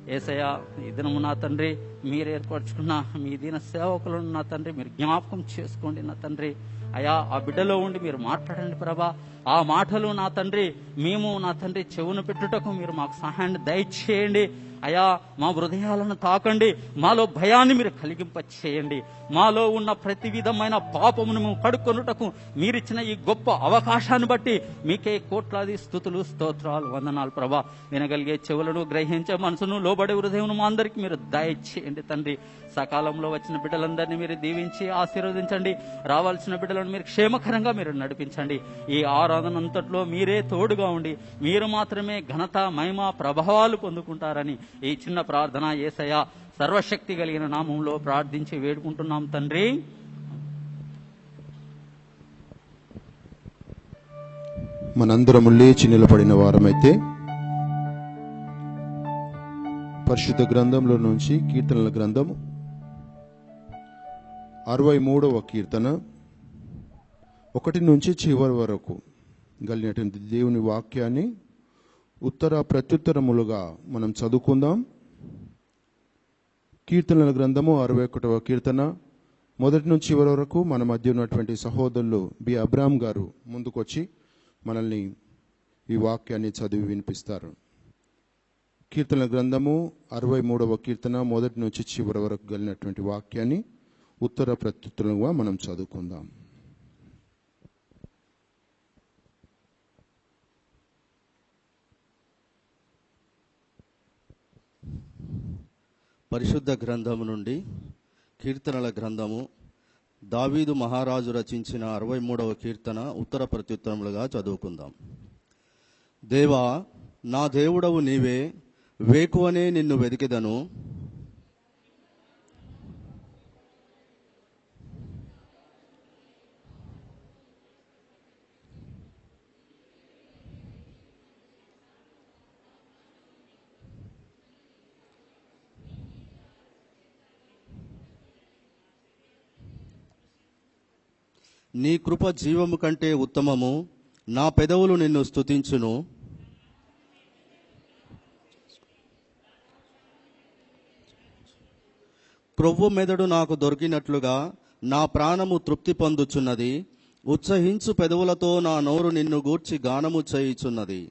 యేసయ్య ఈ దినము నా తండ్రి మీరు ఏర్పరచుకున్న మీ దీన సేవకులను నా తండ్రి మీరు జ్ఞాపకం చేసుకోండి నా తండ్రి. అయా ఆ బిడ్డలో ఉండి మీరు మాట్లాడండి ప్రభా. ఆ మాటలు నా తండ్రి మేము నా తండ్రి చెవును పెట్టుటకు మీరు మాకు సహాయాన్ని దయచేయండి. అయా మా హృదయాలను తాకండి. మాలో భయాన్ని మీరు కలిగింప చేయండి. మాలో ఉన్న ప్రతి విధమైన పాపమును మేము కడుక్కొనుటకు మీరిచ్చిన ఈ గొప్ప అవకాశాన్ని బట్టి మీకే కోట్లాది స్తుతులు, స్తోత్రాలు, వందనాలు ప్రభా. వినగలిగే చెవులను, గ్రహించే మనసును, లోబడే హృదయమును మా అందరికీ మీరు దయచేయండి తండ్రి. సకాలంలో వచ్చిన బిడ్డలందరినీ మీరు దీవించి ఆశీర్వదించండి. రావాల్సిన బిడ్డలను మీరు క్షేమకరంగా మీరు నడిపించండి. ఈ ఆరాధన అంతట్లో మీరే తోడుగా ఉండి మీరు మాత్రమే ఘనత, మహిమ, ప్రభావాలు పొందుకుంటారని ఈ చిన్న ప్రార్థన యేసయ్య సర్వశక్తి కలిగిన నామంలో ప్రార్థించి వేడుకుంటున్నాం తండ్రి. మనందరము లేచి నిలబడిన వారమైతే పరిశుద్ధ గ్రంథంలో నుంచి కీర్తనల గ్రంథము 63వ కీర్తన 1 నుంచి చివరి వరకు కలిగినటువంటి దేవుని వాక్యాన్ని ఉత్తర ప్రత్యుత్తరములుగా మనం చదువుకుందాం. కీర్తనల గ్రంథము 61వ కీర్తన 1 నుంచి చివరి వరకు మన మధ్య ఉన్నటువంటి సహోదరులు బి అబ్రామ్ గారు ముందుకొచ్చి మనల్ని ఈ వాక్యాన్ని చదివి వినిపిస్తారు. కీర్తనల గ్రంథము 63వ కీర్తన 1 నుంచి చివరి వరకు కలిగినటువంటి వాక్యాన్ని ఉత్తర ప్రత్యుత్తరంగా మనం చదువుకుందాం. పరిశుద్ధ గ్రంథము నుండి కీర్తనల గ్రంథము దావీదు మహారాజు రచించిన 63వ కీర్తన ఉత్తర ప్రత్యుత్తరములుగా చదువుకుందాం. దేవా నా దేవుడవు నీవే, వేకువనే నిన్ను వెదికెదను. నీ కృప జీవము కంటే ఉత్తమము, నా పెదవులు నిన్ను స్తుతించును. క్రొవ్వు మెదడు నాకు దొరికినట్లుగా నా ప్రాణము తృప్తి పొందుచున్నది. ఉత్సహించు పెదవులతో నా నోరు నిన్ను గూర్చి గానము చేయుచున్నది.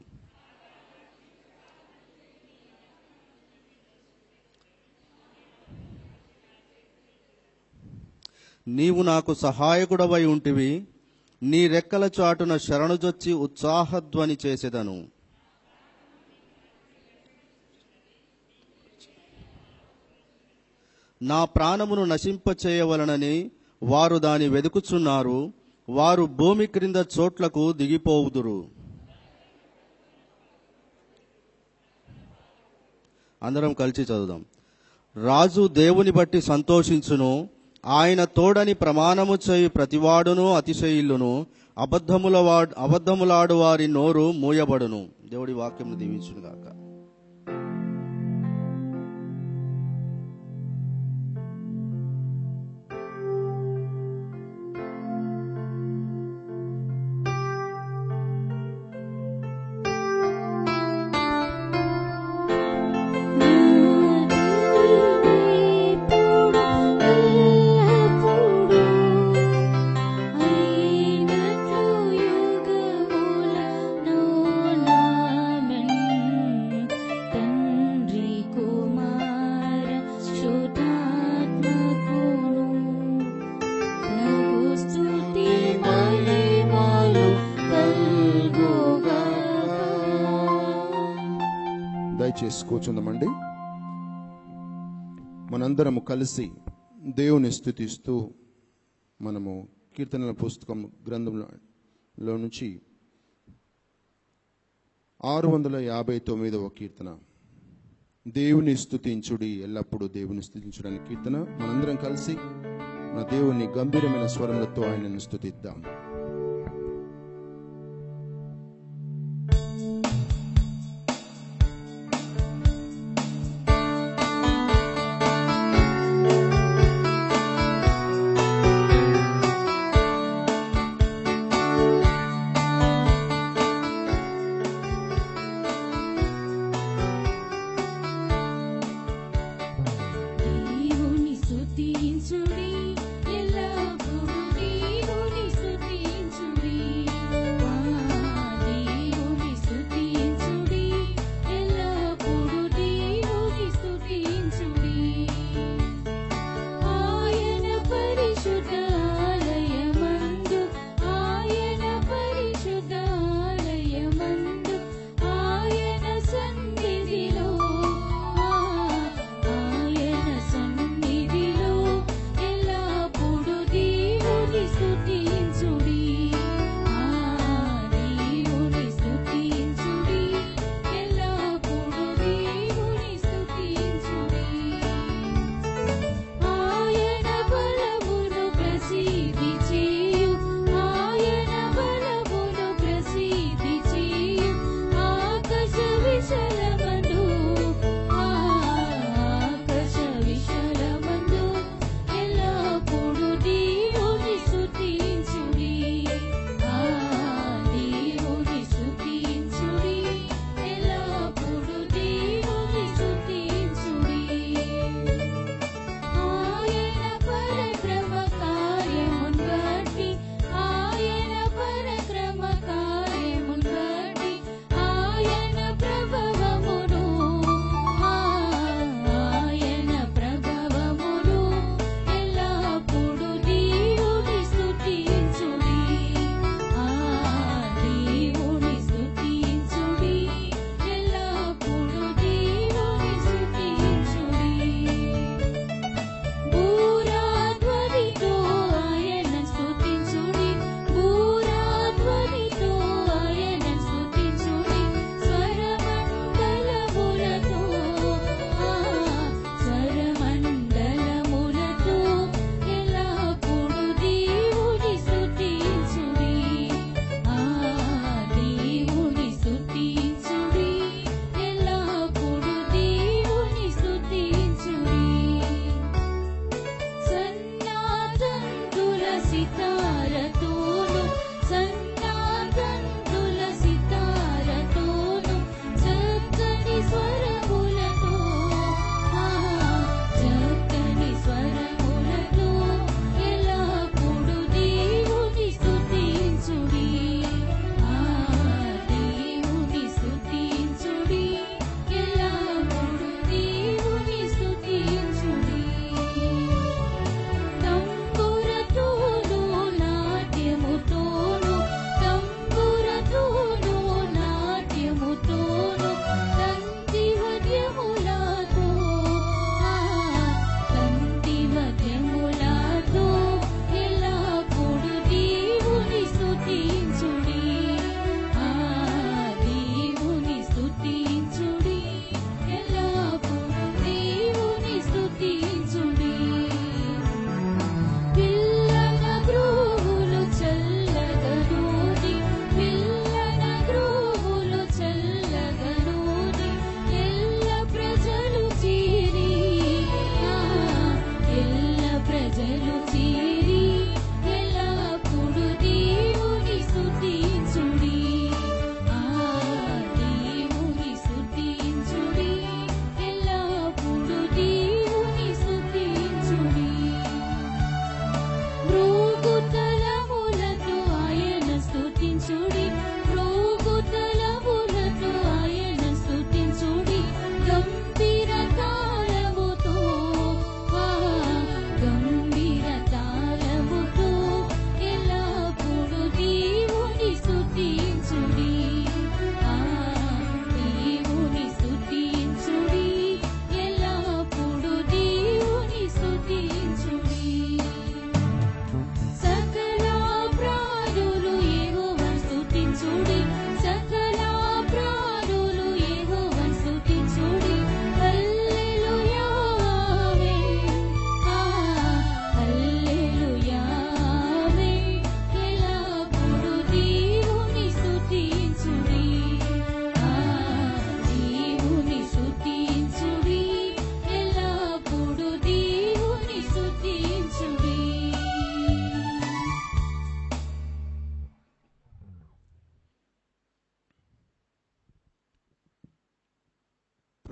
నీవు నాకు సహాయకుడవై ఉంటివి. నీ రెక్కల చాటున శరణుజొచ్చి ఉత్సాహధ్వని చేసెదను. నా ప్రాణమును నశింపచేయవలనని వారు దాని వెదుకుచున్నారు. వారు భూమి క్రింద చోట్లకు దిగిపోవుదురు. అందరం కలిసి చదువుదాం. రాజు దేవుని బట్టి సంతోషించును. ఆయన తోడని ప్రమాణము చేయు ప్రతివాడును అతిశయిల్లును. అబద్ధములాడు వారి నోరు మూయబడును. దేవుడి వాక్యమును దీవించును గాక. వేసి కూర్చుందామండి. మనందరము కలిసి దేవుని స్తుతిస్తూ మనము కీర్తనల పుస్తకం గ్రంథంలో నుంచి 659వ కీర్తన, దేవుని స్తుతించుడి, ఎల్లప్పుడూ దేవుని స్తుతించుడని కీర్తన. మనందరం కలిసి మన దేవుని గంభీరమైన స్వరములతో ఆయనను స్తుతిద్దాం. దేవుని స్తుతించుడి, ఎల్లప్పుడూ దేవుని స్తుతించుడి.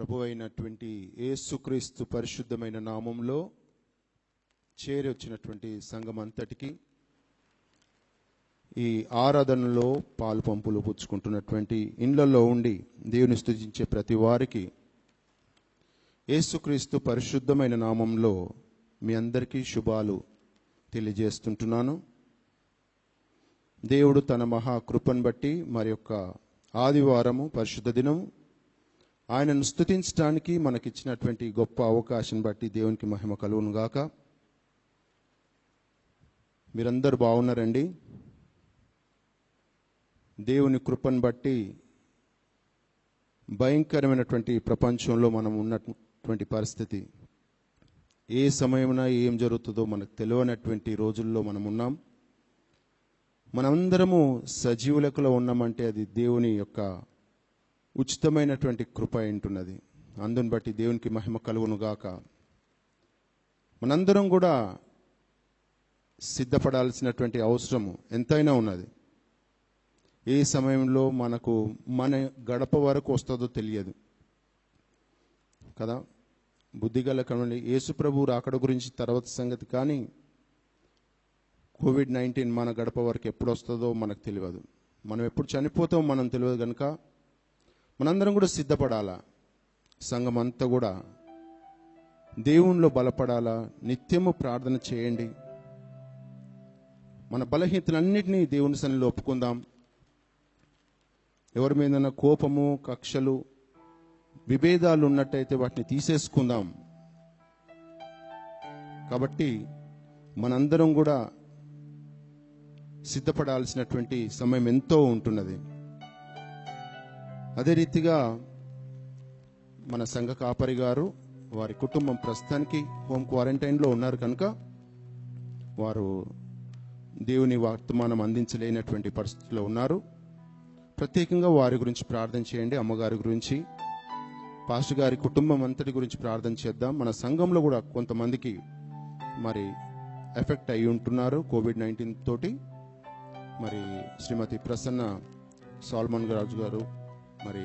ప్రభు అయినటువంటి యేసుక్రీస్తు పరిశుద్ధమైన నామంలో చేరి వచ్చినటువంటి సంఘం అంతటికి, ఈ ఆరాధనలో పాలు పంపులు పుచ్చుకుంటున్నటువంటి ఇండ్లలో ఉండి దేవుని స్తుతించే ప్రతి వారికి యేసుక్రీస్తు పరిశుద్ధమైన నామంలో మీ అందరికీ శుభాలు తెలియజేస్తుంటున్నాను. దేవుడు తన మహాకృపను బట్టి మరి యొక్క ఆదివారము పరిశుద్ధ దినము ఆయనను స్తుతించడానికి మనకిచ్చినటువంటి గొప్ప అవకాశం బట్టి దేవునికి మహిమ కలుగును గాక. మీరందరూ బాగున్నారండి? దేవుని కృపను బట్టి భయంకరమైనటువంటి ప్రపంచంలో మనం ఉన్నటువంటి పరిస్థితి, ఏ సమయమున ఏం జరుగుతుందో మనకు తెలియనటువంటి రోజుల్లో మనం ఉన్నాం. మనందరము సజీవ లెక్కలో ఉన్నామంటే అది దేవుని యొక్క ఉచితమైనటువంటి కృప ఉంటున్నది. అందుని బట్టి దేవునికి మహిమ కలుగును గాక. మనందరం కూడా సిద్ధపడాల్సినటువంటి అవసరము ఎంతైనా ఉన్నది. ఏ సమయంలో మనకు మన గడప వరకు వస్తుందో తెలియదు కదా. బుద్ధిగల కనుండి యేసుప్రభు రాకడ గురించి తర్వాత సంగతి, కానీ కోవిడ్-19 మన గడప వరకు ఎప్పుడు వస్తుందో మనకు తెలియదు. మనం ఎప్పుడు చనిపోతామో మనం తెలియదు కనుక మనందరం కూడా సిద్ధపడాలా. సంఘం అంతా కూడా దేవునిలో బలపడాలా. నిత్యము ప్రార్థన చేయండి. మన బలహీనతలన్నింటినీ దేవుని సన్నిధిలో ఒప్పుకుందాం. ఎవరి మీద కోపము, కక్షలు, విభేదాలు ఉన్నట్టయితే వాటిని తీసేసుకుందాం. కాబట్టి మనందరం కూడా సిద్ధపడాల్సినటువంటి సమయం ఎంతో ఉంటున్నది. అదే రీతిగా మన సంఘ కాపరి గారు, వారి కుటుంబం ప్రస్తుతానికి హోమ్ క్వారంటైన్లో ఉన్నారు కనుక వారు దేవుని వర్తమానం అందించలేనటువంటి పరిస్థితిలో ఉన్నారు. ప్రత్యేకంగా వారి గురించి ప్రార్థన చేయండి. అమ్మగారి గురించి, పాస్టర్ గారి కుటుంబం అంతటి గురించి ప్రార్థన చేద్దాం. మన సంఘంలో కూడా కొంతమందికి మరి ఎఫెక్ట్ అయి ఉంటున్నారు కోవిడ్-19 తోటి. మరి శ్రీమతి ప్రసన్న సాల్మన్ రాజు గారు, మరి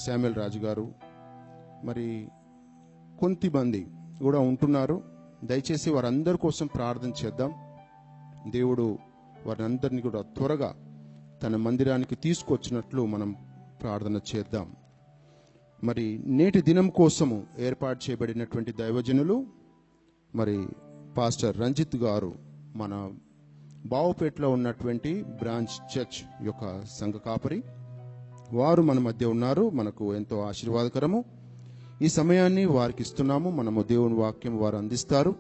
శామ్యుల్ రాజు గారు, మరి కొంతమంది కూడా ఉంటున్నారు. దయచేసి వారందరి కోసం ప్రార్థన చేద్దాం. దేవుడు వారందరినీ కూడా త్వరగా తన మందిరానికి తీసుకొచ్చినట్లు మనం ప్రార్థన చేద్దాం. మరి నేటి దినం కోసము ఏర్పాటు చేయబడినటువంటి దైవజనులు మరి పాస్టర్ రంజిత్ గారు, మన బావుపేటలో ఉన్నటువంటి బ్రాంచ్ చర్చ్ యొక్క సంఘ కాపరి, వారు మన మధ్య ఉన్నారు. మనకు ఎంతో ఆశీర్వాదకరము. ఈ సమయాన్ని వారికి ఇస్తున్నాము. మనము దేవుని వాక్యం వారు అందిస్తారు.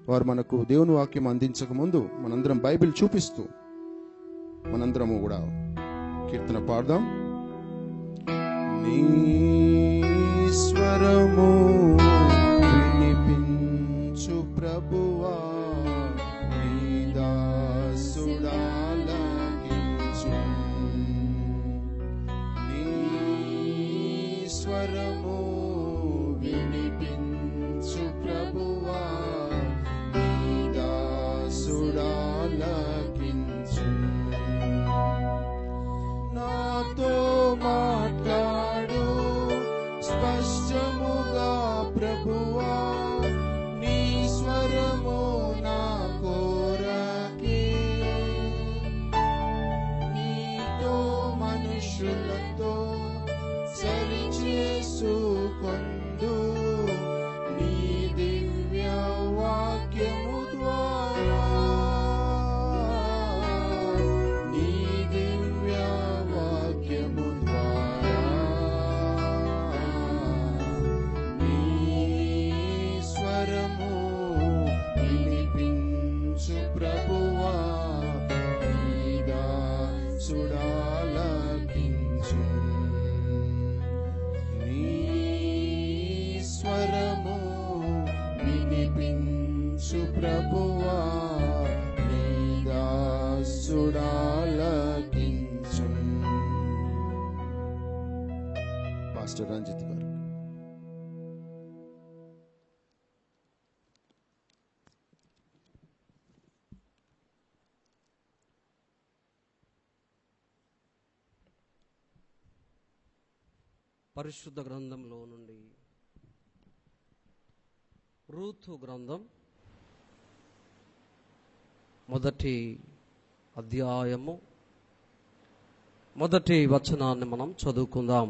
వారు మనకు దేవుని వాక్యం అందించక ముందు మనందరం బైబిల్ చూపిస్తూ మనందరము కూడా కీర్తన పాడదాం. నీ స్వరము వినిపించు ప్రభువా, నీ దాసుడాలకించు. నీ స్వరము వినిపించు ప్రభువా, నీ దాసుడాలకించు. నాతో మాట్లాడు స్పష్టముగా ప్రభువా, నీ స్వరము నా కోరకే. నీతో మనుషులతో సరిచేసుకొందు, నీ దివ్య వాక్యము ద్వారా. నీ దివ్య వాక్యము ద్వారా నీ స్వరము వినిపించు ప్రభువా, నీ దాసుడాలకించు. నీ స్వరము వినిపించు ప్రభువా, నీ దాసుడాలకించు. పాస్టర్ రంజిత్ గారు. పరిశుద్ధ గ్రంథంలో నుండి రూతు గ్రంథం మొదటి అధ్యాయము మొదటి వచనాన్ని మనం చదువుకుందాం.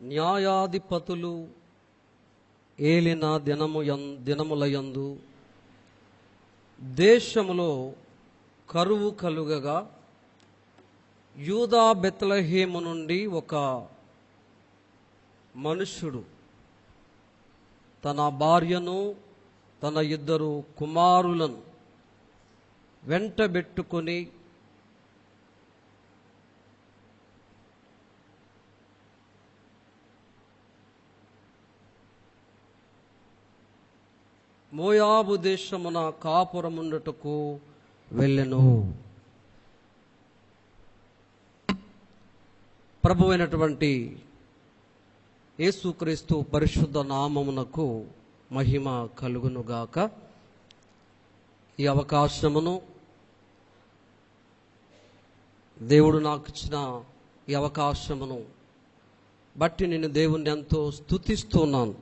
న్యాయాధిపతులు ఏలిన దినములయందు దేశములో కరువు కలుగగా యూదా బెత్లెహేము నుండి ఒక మనుష్యుడు తన భార్యను తన 2 కుమారులను వెంటబెట్టుకొని మోయాబు దేశమున కాపురముండుటకు వెళ్ళెను. ప్రభువైనటువంటి యేసుక్రీస్తు పరిశుద్ధ నామమునకు మహిమ కలుగునుగాక. ఈ అవకాశమును దేవుడు నాకు ఇచ్చిన ఈ అవకాశమును బట్టి నేను దేవుణ్ణి ఎంతో స్తుతిస్తున్నాను.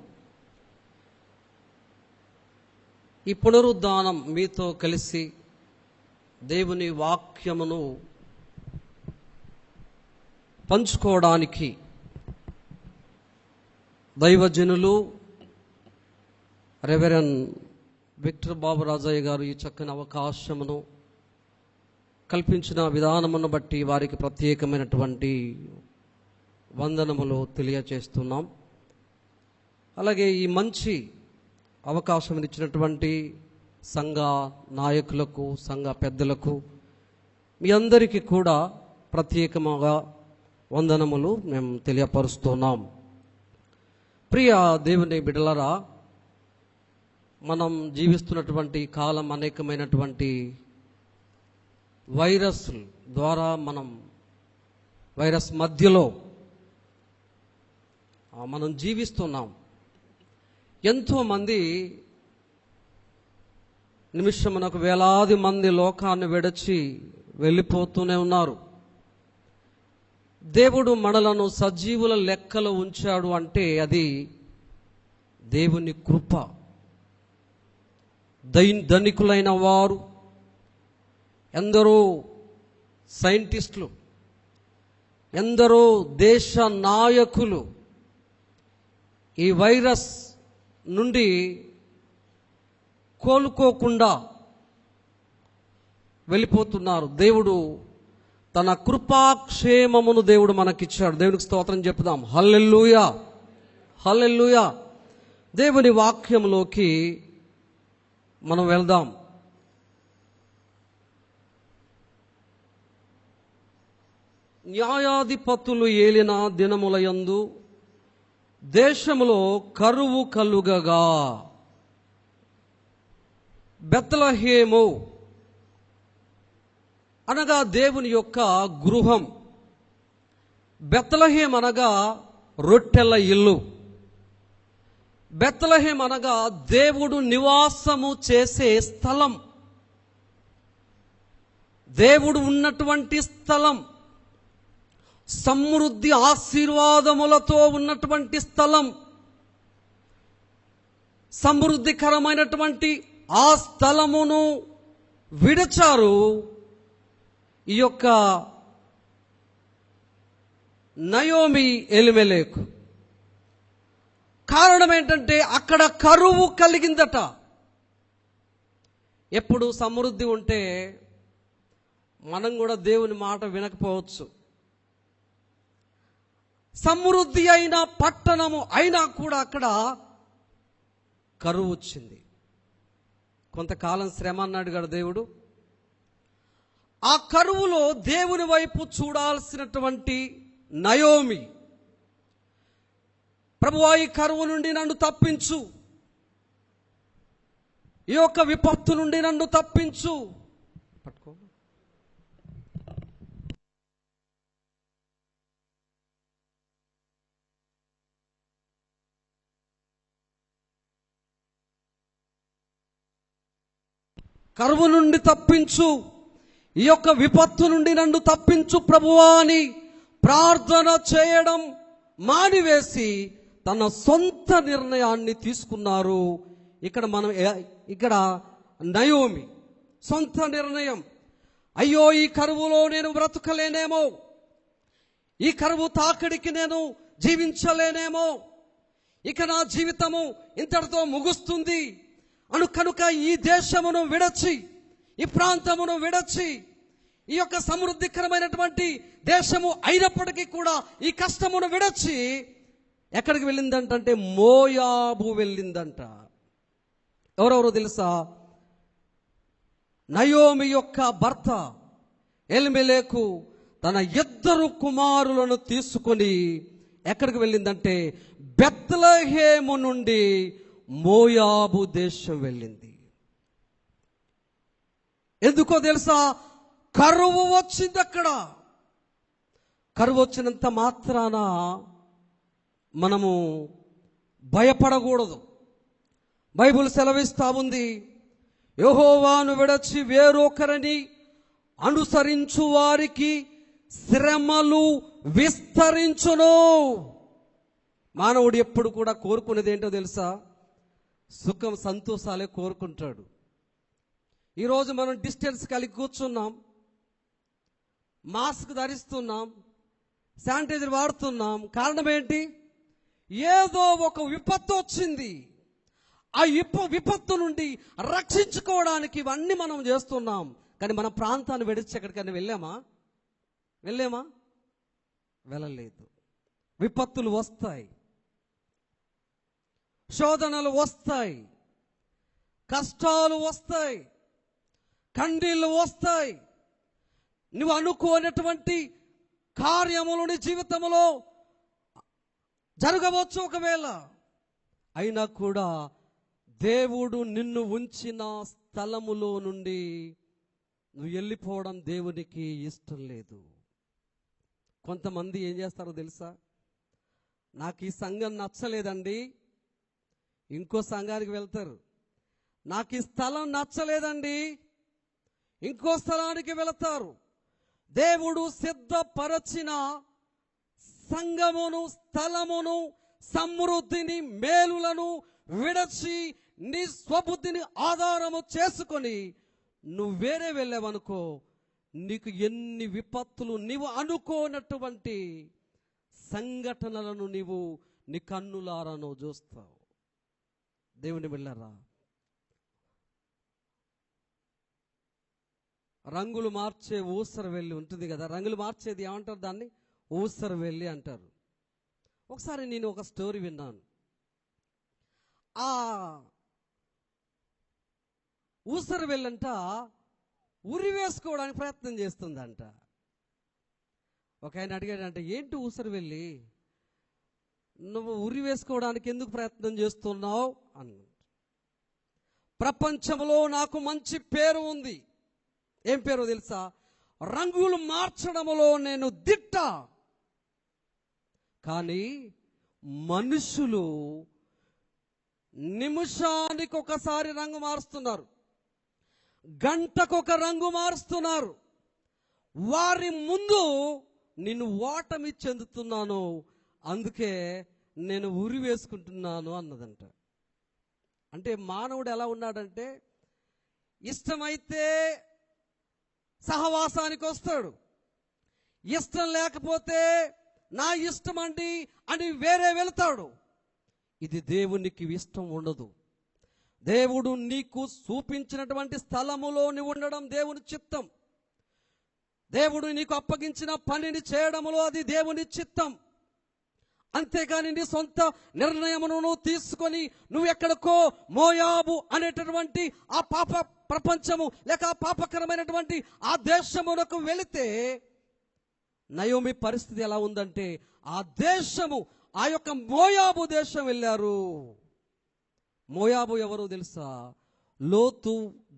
ఈ పునరుద్ధానం మీతో కలిసి దేవుని వాక్యమును పంచుకోవడానికి దైవజనులు రెవరెండ్ విక్టర్ బాబు రాజయ్య గారు ఈ చక్కని అవకాశమును కల్పించిన విధానమును బట్టి వారికి ప్రత్యేకమైనటువంటి వందనములు తెలియచేస్తున్నాం. అలాగే ఈ మంచి అవకాశం ఇచ్చినటువంటి సంఘ నాయకులకు, సంఘ పెద్దలకు మీ అందరికీ కూడా ప్రత్యేకముగా వందనములు మేము తెలియపరుస్తున్నాం. ప్రియ దేవుని బిడ్డలారా, మనం జీవిస్తున్నటువంటి కాలం అనేకమైనటువంటి వైరస్ ద్వారా వైరస్ మధ్యలో మనం జీవిస్తున్నాం. ఎంతోమంది నిమిషమునకు వేలాది మంది లోకాన్ని విడిచి వెళ్ళిపోతూనే ఉన్నారు. దేవుడు మనలను సజీవుల లెక్కలో ఉంచాడు అంటే అది దేవుని కృప. ధనికులైన వారు, ఎందరో సైంటిస్టులు, ఎందరో దేశ నాయకులు ఈ వైరస్ నుండి కోలుకోకుండా వెళ్ళిపోతున్నారు. దేవుడు తన కృపాక్షేమమును దేవుడు మనకిచ్చాడు. దేవునికి స్తోత్రం చెప్పుదాం. హల్లెలూయా, హల్లెలూయా. దేవుని వాక్యంలోకి మనం వెళ్దాం. న్యాయాధిపతులు ఏలిన దినములయందు దేశములో కరువు కలుగగా బెత్లెహేము అనగా దేవుని యొక్క గృహం, బెత్లెహేం అనగా రొట్టెల ఇల్లు, బెత్లెహేం అనగా దేవుడు నివాసము చేసే స్థలం, దేవుడు ఉన్నటువంటి స్థలం, సమృద్ధి ఆశీర్వాదములతో ఉన్నటువంటి స్థలం, సమృద్ధికరమైనటువంటి ఆ స్థలమును విడిచారు ఈ యొక్క నయోమి ఎలిమెలెకు. కారణం ఏంటంటే అక్కడ కరువు కలిగిందట. ఎప్పుడు సమృద్ధి ఉంటే మనం కూడా దేవుని మాట వినకపోవచ్చు. సమృద్ధి అయిన పట్టణము అయినా కూడా అక్కడ కరువు వచ్చింది. కొంతకాలం శ్రమ అన్నాడు కదా దేవుడు. ఆ కరువులో దేవుని వైపు చూడాల్సినటువంటి నయోమి, ప్రభువా ఈ కరువు నుండి నన్ను తప్పించు, ఈ యొక్క విపత్తు నుండి నన్ను తప్పించు. పట్టుకో. కరువు నుండి తప్పించు, ఈ యొక్క విపత్తు నుండి నన్ను తప్పించు ప్రభువా అని ప్రార్థన చేయడం మానివేసి తన సొంత నిర్ణయాన్ని తీసుకున్నారు. ఇక్కడ నయోమి సొంత నిర్ణయం. అయ్యో, ఈ కరువులో నేను బ్రతకలేనేమో, ఈ కరువు తాకిడికి నేను జీవించలేనేమో, ఇక నా జీవితము ఇంతటితో ముగుస్తుంది కనుక ఈ దేశమును విడచి, ఈ ప్రాంతమును విడచి, ఈ యొక్క సమృద్ధికరమైనటువంటి దేశము అయినప్పటికీ కూడా ఈ కష్టమును విడచి ఎక్కడికి వెళ్ళిందంటే మోయాబు వెళ్ళిందంట. ఎవరెవరో తెలుసా? నయోమి యొక్క భర్త ఎలిమెలెకు తన 2 కుమారులను తీసుకొని ఎక్కడికి వెళ్ళిందంటే బెత్లెహేము నుండి మోయాబు దేశం వెళ్ళింది. ఎందుకో తెలుసా? కరువు వచ్చింది అక్కడ. కరువు వచ్చినంత మాత్రాన మనము భయపడకూడదు. బైబిల్ సెలవిస్తా ఉంది, యెహోవాను విడచి వేరొకరిని అనుసరించు వారికి శ్రమలు విస్తరించును. మానవుడు ఎప్పుడు కూడా కోరుకునేది ఏంటో తెలుసా? సుఖం, సంతోషాలే కోరుకుంటాడు. ఈరోజు మనం డిస్టెన్స్ కలిగి కూర్చున్నాం, మాస్క్ ధరిస్తున్నాం, శానిటైజర్ వాడుతున్నాం. కారణం ఏంటి? ఏదో ఒక విపత్తు వచ్చింది. ఆ విపత్తు నుండి రక్షించుకోవడానికి ఇవన్నీ మనం చేస్తున్నాం. కానీ మన ప్రాంతాన్ని విడిచి ఎక్కడికైనా వెళ్ళామా? వెళ్ళలేదు. విపత్తులు వస్తాయి, శోధనలు వస్తాయి, కష్టాలు వస్తాయి, కన్నీళ్ళు వస్తాయి. నువ్వు అనుకోనటువంటి కార్యములు నీ జీవితంలో జరగవచ్చు ఒకవేళ. అయినా కూడా దేవుడు నిన్ను ఉంచిన స్థలములో నుండి నువ్వు వెళ్ళిపోవడం దేవునికి ఇష్టం లేదు. కొంతమంది ఏం చేస్తారో తెలుసా? నాకు ఈ సంఘం నచ్చలేదండి, ఇంకో సంఘానికి వెళ్తారు. నాకు ఈ స్థలం నచ్చలేదండి, ఇంకో స్థలానికి వెళతారు. దేవుడు సిద్ధపరచిన సంఘమును, స్థలమును, సమృద్ధిని, మేలులను విడచి నీ స్వబుద్ధిని ఆధారము చేసుకొని నువ్వు వేరే వెళ్ళావనుకో, నీకు ఎన్ని విపత్తులు, నీవు అనుకోనటువంటి సంఘటనలను నీవు నీ కన్నులారా నువ్వు చూస్తావు. దేవుని వెళ్ళారా? రంగులు మార్చే ఊసరవెల్లి ఉంటుంది కదా, రంగులు మార్చేది ఏమంటారు? దాన్ని ఊసరవెల్లి అంటారు. ఒకసారి నేను ఒక స్టోరీ విన్నాను. ఆ ఊసరవెల్లంట ఉరి వేసుకోవడానికి ప్రయత్నం చేస్తుందంట. ఒక ఆయన అడిగాడంట, ఏంటి ఊసరవెల్లి, నువ్వు ఉరి వేసుకోవడానికి ఎందుకు ప్రయత్నం చేస్తున్నావు అన్న. ప్రపంచంలో నాకు మంచి పేరు ఉంది. ఏం పేరు తెలుసా? రంగులు మార్చడంలో నేను దిట్ట. కానీ మనుషులు నిమిషానికి ఒకసారి రంగు మారుస్తున్నారు, గంటకొక రంగు మారుస్తున్నారు. వారి ముందు నేను ఓటమి చెందుతున్నాను, అందుకే నేను ఉరి వేసుకుంటున్నాను అన్నదంట. అంటే మానవుడు ఎలా ఉన్నాడంటే, ఇష్టమైతే సహవాసానికి వస్తాడు, ఇష్టం లేకపోతే నా ఇష్టం అండి అని వేరే వెళ్తాడు. ఇది దేవునికి ఇష్టం ఉండదు. దేవుడు నీకు చూపించినటువంటి స్థలములో నువ్వు ఉండడం దేవుని చిత్తం. దేవుడు నీకు అప్పగించిన పనిని చేయడములో అది దేవుని చిత్తం. అంతేగాని నీ సొంత నిర్ణయమును తీసుకొని నువ్వు ఎక్కడికో మోయాబు అనేటటువంటి ఆ పాప ప్రపంచము లేక పాపకరమైనటువంటి ఆ దేశమునకు వెళితే నయోమి పరిస్థితి ఎలా ఉందంటే, ఆ దేశము, ఆ యొక్క మోయాబు దేశం వెళ్ళారు. మోయాబు ఎవరో తెలుసా? లోతు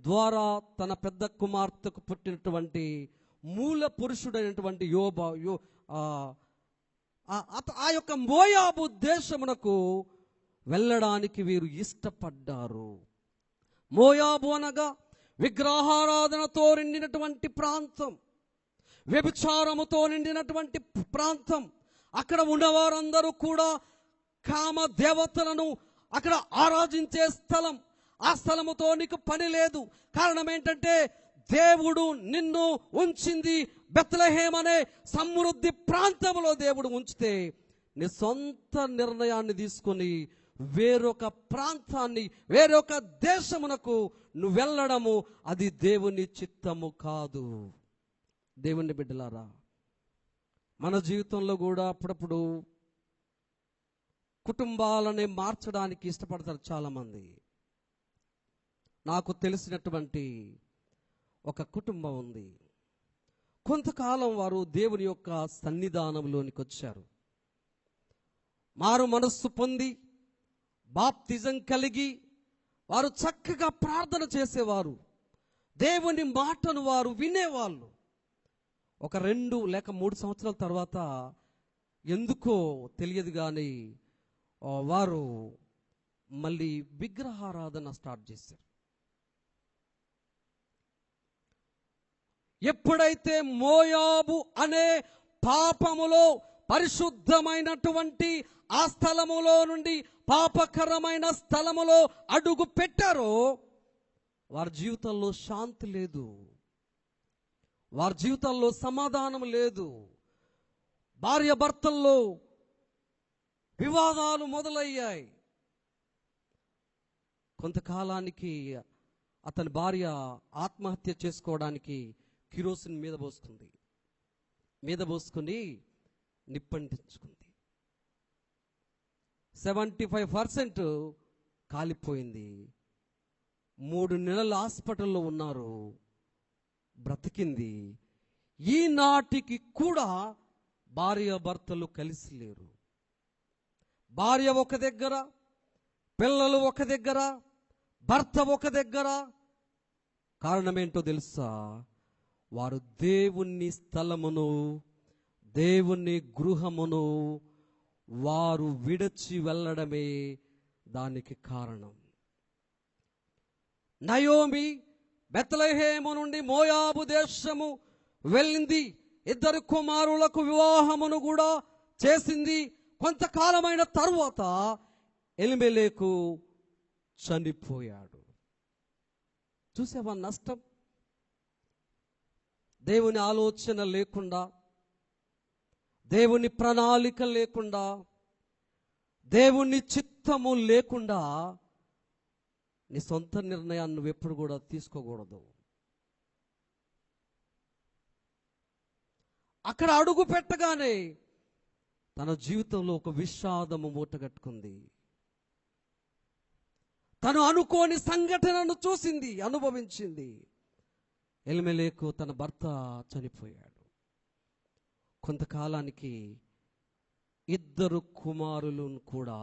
ద్వారా తన పెద్ద కుమార్తెకు పుట్టినటువంటి మూల పురుషుడైనటువంటి ఆ యొక్క మోయాబు దేశమునకు వెళ్ళడానికి వీరు ఇష్టపడ్డారు. మోయాబు అనగా విగ్రహారాధనతో నిండినటువంటి ప్రాంతం, వ్యభిచారముతో నిండినటువంటి ప్రాంతం. అక్కడ ఉన్నవారందరూ కూడా కామ దేవతలను అక్కడ ఆరాధించే స్థలం. ఆ స్థలముతో నీకు పని లేదు. కారణం ఏంటంటే దేవుడు నిన్ను ఉంచింది బెత్లెహేమ్ అనే సమృద్ధి ప్రాంతంలో దేవుడు ఉంచితే నీ సొంత నిర్ణయాన్ని తీసుకొని వేరొక ప్రాంతాన్ని, వేరొక దేశమునకు నువ్వు వెళ్ళడము అది దేవుని చిత్తము కాదు. దేవుని బిడ్డలారా, మన జీవితంలో కూడా అప్పుడప్పుడు కుటుంబాలని మార్చడానికి ఇష్టపడతారు చాలామంది. నాకు తెలిసినటువంటి ఒక కుటుంబం ఉంది. కొంతకాలం వారు దేవుని యొక్క సన్నిధానంలోనికి వచ్చారు. మారు మనస్సు పొంది బాప్తిజం కలిగి వారు చక్కగా ప్రార్థన చేసేవారు. దేవుని మాటను వారు వినేవాళ్ళు. ఒక 2 లేక 3 సంవత్సరాల తర్వాత ఎందుకో తెలియదు కానీ వారు మళ్ళీ విగ్రహారాధన స్టార్ట్ చేశారు. ఎప్పుడైతే మోయాబు అనే పాపములో పరిశుద్ధమైనటువంటి ఆ స్థలములో నుండి పాపకరమైన స్థలములో అడుగు పెట్టారో వారి జీవితంలో శాంతి లేదు, వారి జీవితంలో సమాధానం లేదు. భార్య భర్తల్లో వివాదాలు మొదలయ్యాయి. కొంతకాలానికి అతని భార్య ఆత్మహత్య చేసుకోవడానికి కిరోసిన్ మీద పోసుకుని నిప్పంటించుకుంది. 75% కాలిపోయింది. 3 నెలలు హాస్పిటల్లో ఉన్నారు, బ్రతికింది. ఈనాటికి కూడా భార్య భర్తలు కలిసి లేరు. భార్య ఒక దగ్గర, పిల్లలు ఒక దగ్గర, భర్త ఒక దగ్గర. కారణం ఏంటో తెలుసా? వారు దేవుని స్థలమును, దేవుని గృహమును వారు విడిచి వెళ్ళడమే దానికి కారణం. నయోమి బెత్లెహేము నుండి మోయాబు దేశము వెళ్ళింది. 2 కుమారులకు వివాహమును కూడా చేసింది. కొంతకాలమైన తరువాత ఎలిమెలెకు చనిపోయాడు. చూసావా నష్టం? దేవుని ఆలోచన లేకుండా, దేవుని ప్రణాళిక లేకుండా, దేవుని చిత్తము లేకుండా నీ సొంత నిర్ణయాన్ని నువ్వు ఎప్పుడు కూడా తీసుకోకూడదు. అక్కడ అడుగు పెట్టగానే తన జీవితంలో ఒక విషాదము మూటగట్టుకుంది. తను అనుకోని సంఘటనను చూసింది, అనుభవించింది. ఎలిమెలెకు తన భర్త చనిపోయాడు. కొంతకాలానికి 2 కుమారులను కూడా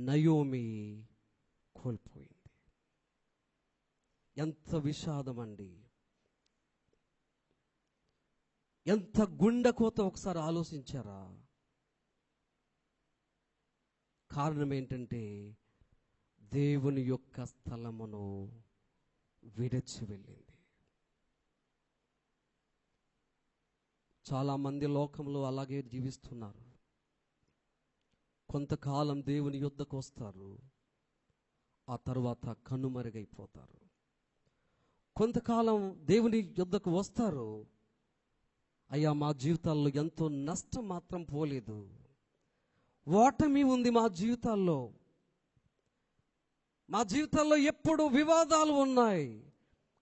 నయోమి కోల్పోయింది. ఎంత విషాదం అండి! ఎంత గుండెకోత ఒకసారి ఆలోచించారా? కారణం ఏంటంటే దేవుని యొక్క స్థలమును విడిచి వెళ్ళింది. చాలా మంది లోకంలో అలాగే జీవిస్తున్నారు. కొంతకాలం దేవుని యొద్దకు వస్తారు, ఆ తర్వాత కనుమరుగైపోతారు. కొంతకాలం దేవుని యొద్దకు వస్తారు, అయ్యా మా జీవితాల్లో ఎంతో నష్టం మాత్రం పోలేదు, ఓటమి ఉంది మా జీవితాల్లో, మా జీవితాల్లో ఎప్పుడు వివాదాలు ఉన్నాయి.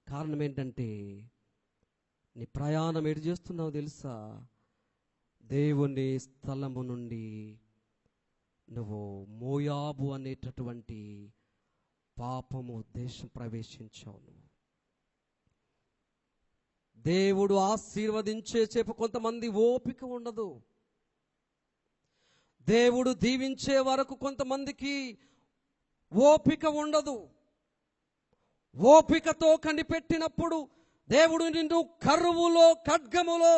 కారణం ఏంటంటే నీ ప్రయాణం ఎటు చేస్తున్నావు తెలుసా? దేవుని స్థలము నుండి నువ్వు మోయాబు అనేటటువంటి పాపము దేశం ప్రవేశించావు. దేవుడు ఆశీర్వదించే చేపు కొంతమంది ఓపిక ఉండదు. దేవుడు దీవించే వరకు కొంతమందికి ఓపిక ఉండదు. ఓపికతో కనిపెట్టినప్పుడు దేవుడు నిన్ను కరువులో, ఖడ్గములో,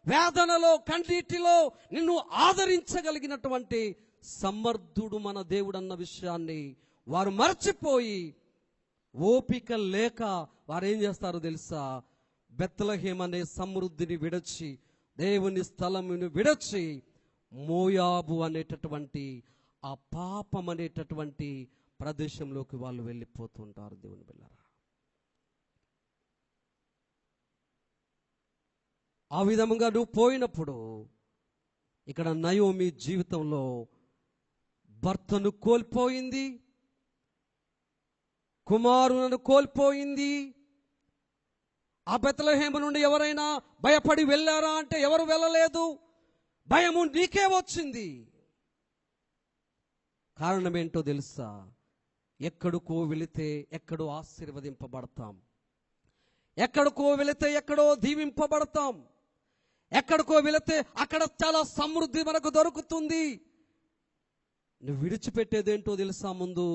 వేదనలో, కన్నీటిలో నిన్ను ఆదరించగలిగినటువంటి సమర్థుడు మన దేవుడు అన్న విషయాన్ని వారు మర్చిపోయి ఓపిక లేక వారు ఏం చేస్తారో తెలుసా? బెత్లెహేం అనే సమృద్ధిని విడచి, దేవుని స్థలమును విడచి, మోయాబు అనేటటువంటి ఆ పాపం అనేటటువంటి ప్రదేశంలోకి వాళ్ళు వెళ్ళిపోతుంటారు. దేవుని బిడ్డలారా, ఆ విధముగా నువ్వు పోయినప్పుడు ఇక్కడ నయోమి జీవితంలో భర్తను కోల్పోయింది, కుమారులను కోల్పోయింది. ఆ బెత్లెహేము నుండి ఎవరైనా భయపడి వెళ్ళారా అంటే ఎవరు వెళ్ళలేదు. భయము నీకే వచ్చింది. కారణం ఏంటో తెలుసా? ఎక్కడికో వెళితే ఎక్కడో ఆశీర్వదింపబడతాం, ఎక్కడికో వెళితే ఎక్కడో దీవింపబడతాం, ఎక్కడికో వెళితే అక్కడ చాలా సమృద్ధి మనకు దొరుకుతుంది. నువ్వు విడిచిపెట్టేదేంటో తెలుసా? ముందు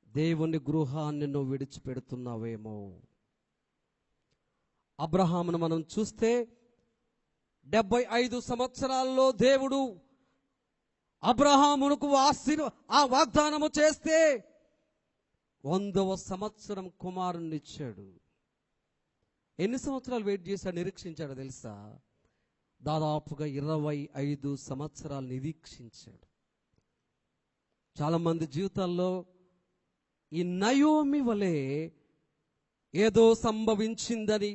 దేవుని గృహాన్ని నువ్వు విడిచిపెడుతున్నావేమో. అబ్రహామును మనం చూస్తే 75 సంవత్సరాల్లో దేవుడు అబ్రహామునకు ఆ వాగ్దానము చేస్తే 100వ సంవత్సరం కుమారుణ్ణి ఇచ్చాడు. ఎన్ని సంవత్సరాలు వెయిట్ చేశాడు, నిరీక్షించాడు తెలుసా? దాదాపుగా 25 సంవత్సరాలు నిరీక్షించాడు. చాలా మంది జీవితాల్లో ఈ నయోమి వలె ఏదో సంభవించిందని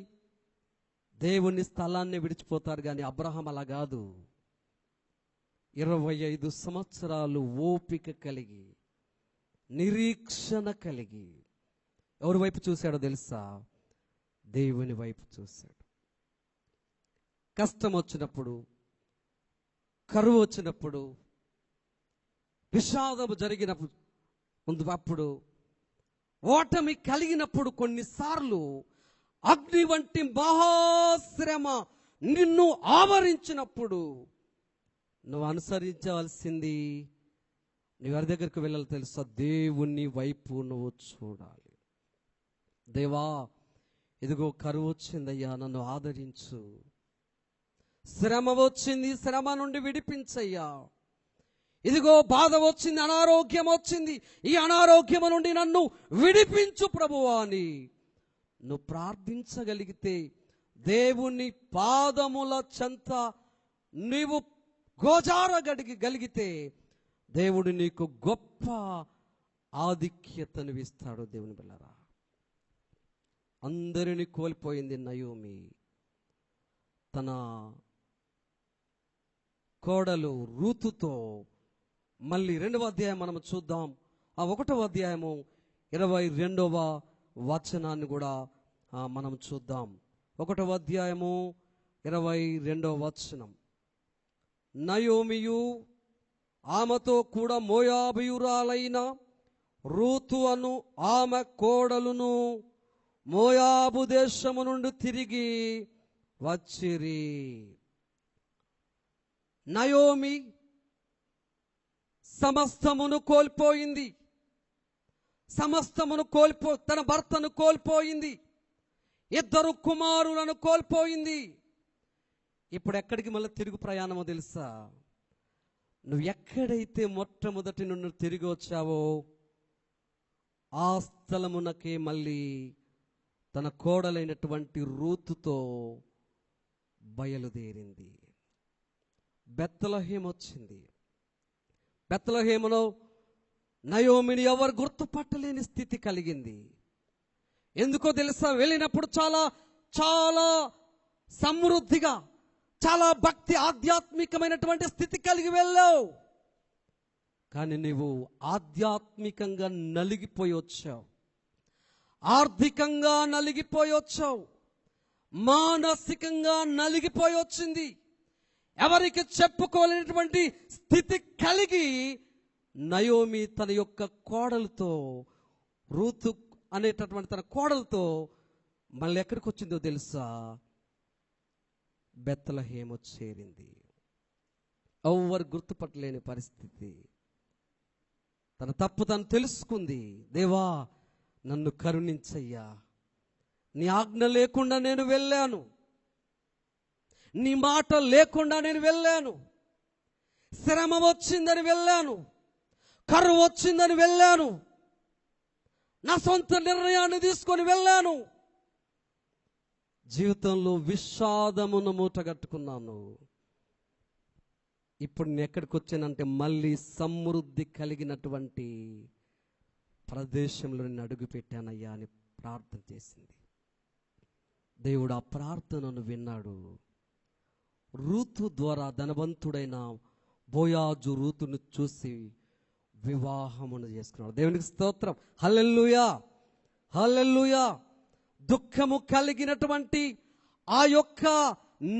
దేవుని స్థలాన్ని విడిచిపోతారు. కానీ అబ్రహాం అలా కాదు. 25 సంవత్సరాలు ఓపిక కలిగి, నిరీక్షణ కలిగి ఎవరి వైపు చూశాడో తెలుసా? దేవుని వైపు చూశాడు. కష్టం వచ్చినప్పుడు, కరువు వచ్చినప్పుడు, విషాదము జరిగినప్పుడు, అప్పుడు ఓటమి కలిగినప్పుడు, కొన్నిసార్లు అగ్ని వంటి మహాశ్రమ నిన్ను ఆవరించినప్పుడు నువ్వు అనుసరించవలసింది, నువ్వెవరి దగ్గరికి వెళ్ళాలి తెలుసా? దేవుని వైపు నువ్వు చూడాలి. దేవా, ఇదిగో కరువు వచ్చిందయ్యా, నన్ను ఆదరించు. శ్రమ వచ్చింది, శ్రమ నుండి విడిపించయ్యా. ఇదిగో బాధ వచ్చింది, అనారోగ్యం వచ్చింది, ఈ అనారోగ్యము నుండి నన్ను విడిపించు ప్రభువా అని నువ్వు ప్రార్థించగలిగితే, దేవుని పాదముల చెంత నీవు గోజారగలిగితే దేవుడు నీకు గొప్ప ఆధిక్యతను ఇస్తాడు. దేవుని బిడ్డలారా, అందరిని కోల్పోయింది నయోమి. తన కోడలు రూతుతో మళ్ళీ 2వ అధ్యాయం మనం చూద్దాం. ఆ 1వ అధ్యాయము 22వ వచనాన్ని కూడా మనం చూద్దాం. 1వ అధ్యాయము 22వ వచనం. నయోమియు ఆమెతో కూడా మోయాబీయురాలైన రూతు అను ఆమె కోడలును మోయాబు దేశము నుండి తిరిగి వచ్చిరి. నయోమి సమస్తమును కోల్పోయింది, తన భర్తను కోల్పోయింది, 2 కుమారులను కోల్పోయింది. ఇప్పుడు ఎక్కడికి మళ్ళీ తిరుగు ప్రయాణమో తెలుసా? నువ్వు ఎక్కడైతే మొట్టమొదటి నుండి తిరిగి వచ్చావో ఆ స్థలమునకే మళ్ళీ తన కోడలైనటువంటి రూతుతో బయలుదేరింది. బెత్లెహేము వచ్చింది. బెత్లెహేములో నయోమిని ఎవరు గుర్తుపట్టలేని స్థితి కలిగింది. ఎందుకో తెలుసా? వెళ్ళినప్పుడు చాలా చాలా సమృద్ధిగా, చాలా భక్తి, ఆధ్యాత్మికమైనటువంటి స్థితి కలిగి వెళ్ళావు. కానీ నువ్వు ఆధ్యాత్మికంగా నలిగిపోయి వచ్చావు, ఆర్థికంగా నలిగిపోయి వచ్చావు, మానసికంగా నలిగిపోయి వచ్చింది. ఎవరికి చెప్పుకోలేనటువంటి స్థితి కలిగి నయోమి తన యొక్క కోడలతో, రూతు అనేటటువంటి తన కోడలతో మళ్ళీ ఎక్కడికి వచ్చిందో తెలుసా? బెత్లెహేము చేరింది. ఎవరు గుర్తుపట్టలేని పరిస్థితి. తన తప్పు తను తెలుసుకుంది. దేవా, నన్ను కరుణించయ్యా, నీ ఆజ్ఞ లేకుండా నేను వెళ్ళాను, నీ మాట లేకుండా నేను వెళ్ళాను, శ్రమ వచ్చిందని వెళ్ళాను, కరువు వచ్చిందని వెళ్ళాను, నా సొంత నిర్ణయాన్ని తీసుకొని వెళ్ళాను. జీవితంలో విషాదమును మూటగట్టుకున్నాను. ఇప్పుడు నేను ఎక్కడికి వచ్చానంటే మళ్ళీ సమృద్ధి కలిగినటువంటి ప్రదేశంలో నేను అడుగు పెట్టానయ్యా అని ప్రార్థన చేసింది. దేవుడు ఆ ప్రార్థనను విన్నాడు. రూతు ద్వారా ధనవంతుడైన బోయాజు రూతును చూసి వివాహమును చేసుకున్నాడు. దేవునికి స్తోత్రం. హల్లెలూయా, హల్లెలూయా. దుఃఖము కలిగినటువంటి ఆ యొక్క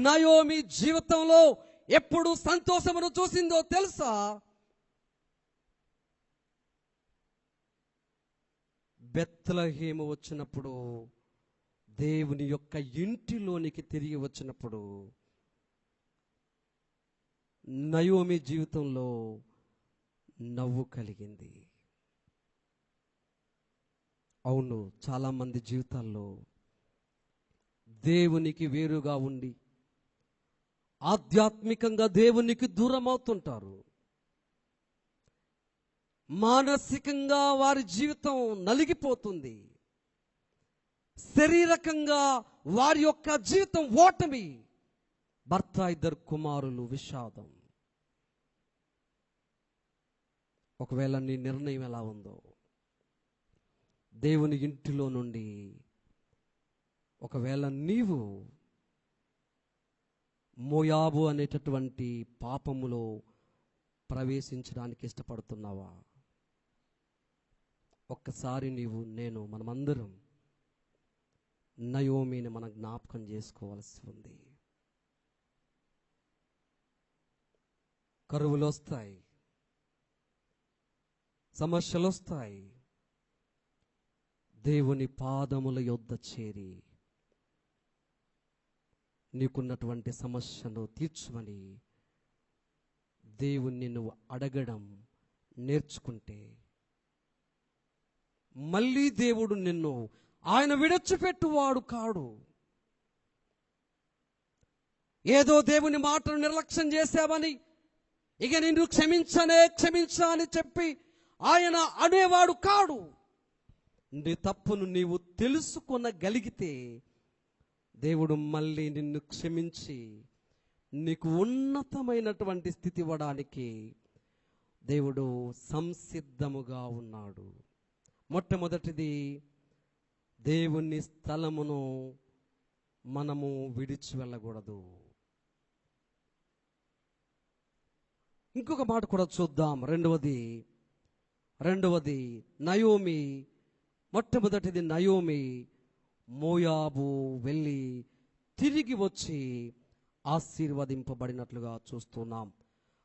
నయోమి జీవితంలో ఎప్పుడు సంతోషమును చూసిందో తెలుసా? బెత్లెహేము వచ్చినప్పుడు, దేవుని యొక్క ఇంటిలోనికి తిరిగి వచ్చినప్పుడు నయోమి జీవితంలో నవ్వు కలిగింది. అవును, చాలామంది జీవితాల్లో దేవునికి వేరుగా ఉండి ఆధ్యాత్మికంగా దేవునికి దూరం అవుతుంటారు. మానసికంగా వారి జీవితం నలిగిపోతుంది. శారీరకంగా వారి యొక్క జీవితం ఓటమి. భర్త, 2 కుమారులు, విషాదం. ఒకవేళ నీ నిర్ణయం ఎలా ఉందో, దేవుని ఇంటిలో నుండి ఒకవేళ నీవు మోయాబు అనేటటువంటి పాపములో ప్రవేశించడానికి ఇష్టపడుతున్నావా? ఒక్కసారి మనమందరం నయోమిని మనం జ్ఞాపకం చేసుకోవాల్సి ఉంది. కరువులు వస్తాయి, సమస్యలు వస్తాయి. దేవుని పాదముల యొద్ద చేరి నీకున్నటువంటి సమస్యను తీర్చమని దేవుణ్ణి నువ్వు అడగడం నేర్చుకుంటే మళ్ళీ దేవుడు నిన్ను ఆయన విడిచిపెట్టువాడు కాడు. ఏదో దేవుని మాటను నిర్లక్ష్యం చేశావని ఇక నిన్ను క్షమించా అని చెప్పి ఆయన అనేవాడు కాడు. నీ తప్పును నీవు తెలుసుకొనగలిగితే దేవుడు మళ్ళీ నిన్ను క్షమించి నీకు ఉన్నతమైనటువంటి స్థితి ఇవ్వడానికి దేవుడు సంసిద్ధముగా ఉన్నాడు. మొట్టమొదటిది, దేవుని స్థలమును మనము విడిచి వెళ్ళకూడదు. ఇంకొక మాట కూడా చూద్దాం. రెండవది నయోమి. మొట్టమొదటిది నయోమి మోయాబు వెళ్ళి తిరిగి వచ్చి ఆశీర్వదింపబడినట్లుగా చూస్తున్నాం.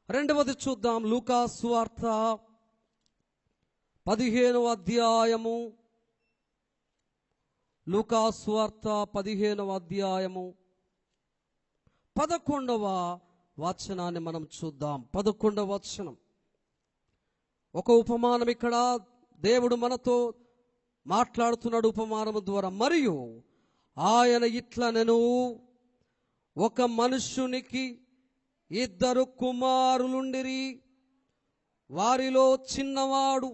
రెండవది చూద్దాం. లూకా సువార్త 15వ అధ్యాయము. లూకా సువార్త 15వ అధ్యాయము 11వ వచనాన్ని మనం చూద్దాం. 11వ వచనం. ఒక ఉపమానం ఇక్కడ దేవుడు మనతో మాట్లాడుతున్నాడు ఉపమానము ద్వారా. మరియు ఆయన ఇట్లనెను, ఒక మనుష్యునికి 2 కుమారులుండిరి. వారిలో చిన్నవాడు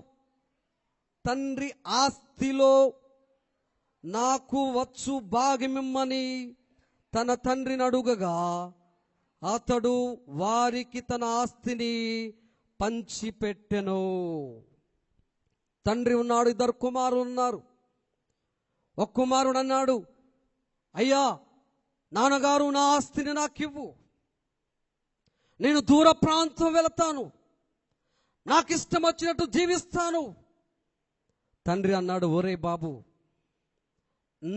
తండ్రి ఆస్తిలో నాకు వచ్చు భాగమిమ్మని తన తండ్రిని అడుగగా, అతడు వారికి తన ఆస్తిని పంచిపెట్టెను. తండ్రి ఉన్నాడు, 2 కుమారులు ఉన్నారు. ఒక కుమారుడు అన్నాడు, అయ్యా నాన్నగారు, నా ఆస్తిని నాకివ్వు, నేను దూర ప్రాంతం వెళతాను, నాకు ఇష్టం వచ్చినట్టు జీవిస్తాను. తండ్రి అన్నాడు, ఒరే బాబు,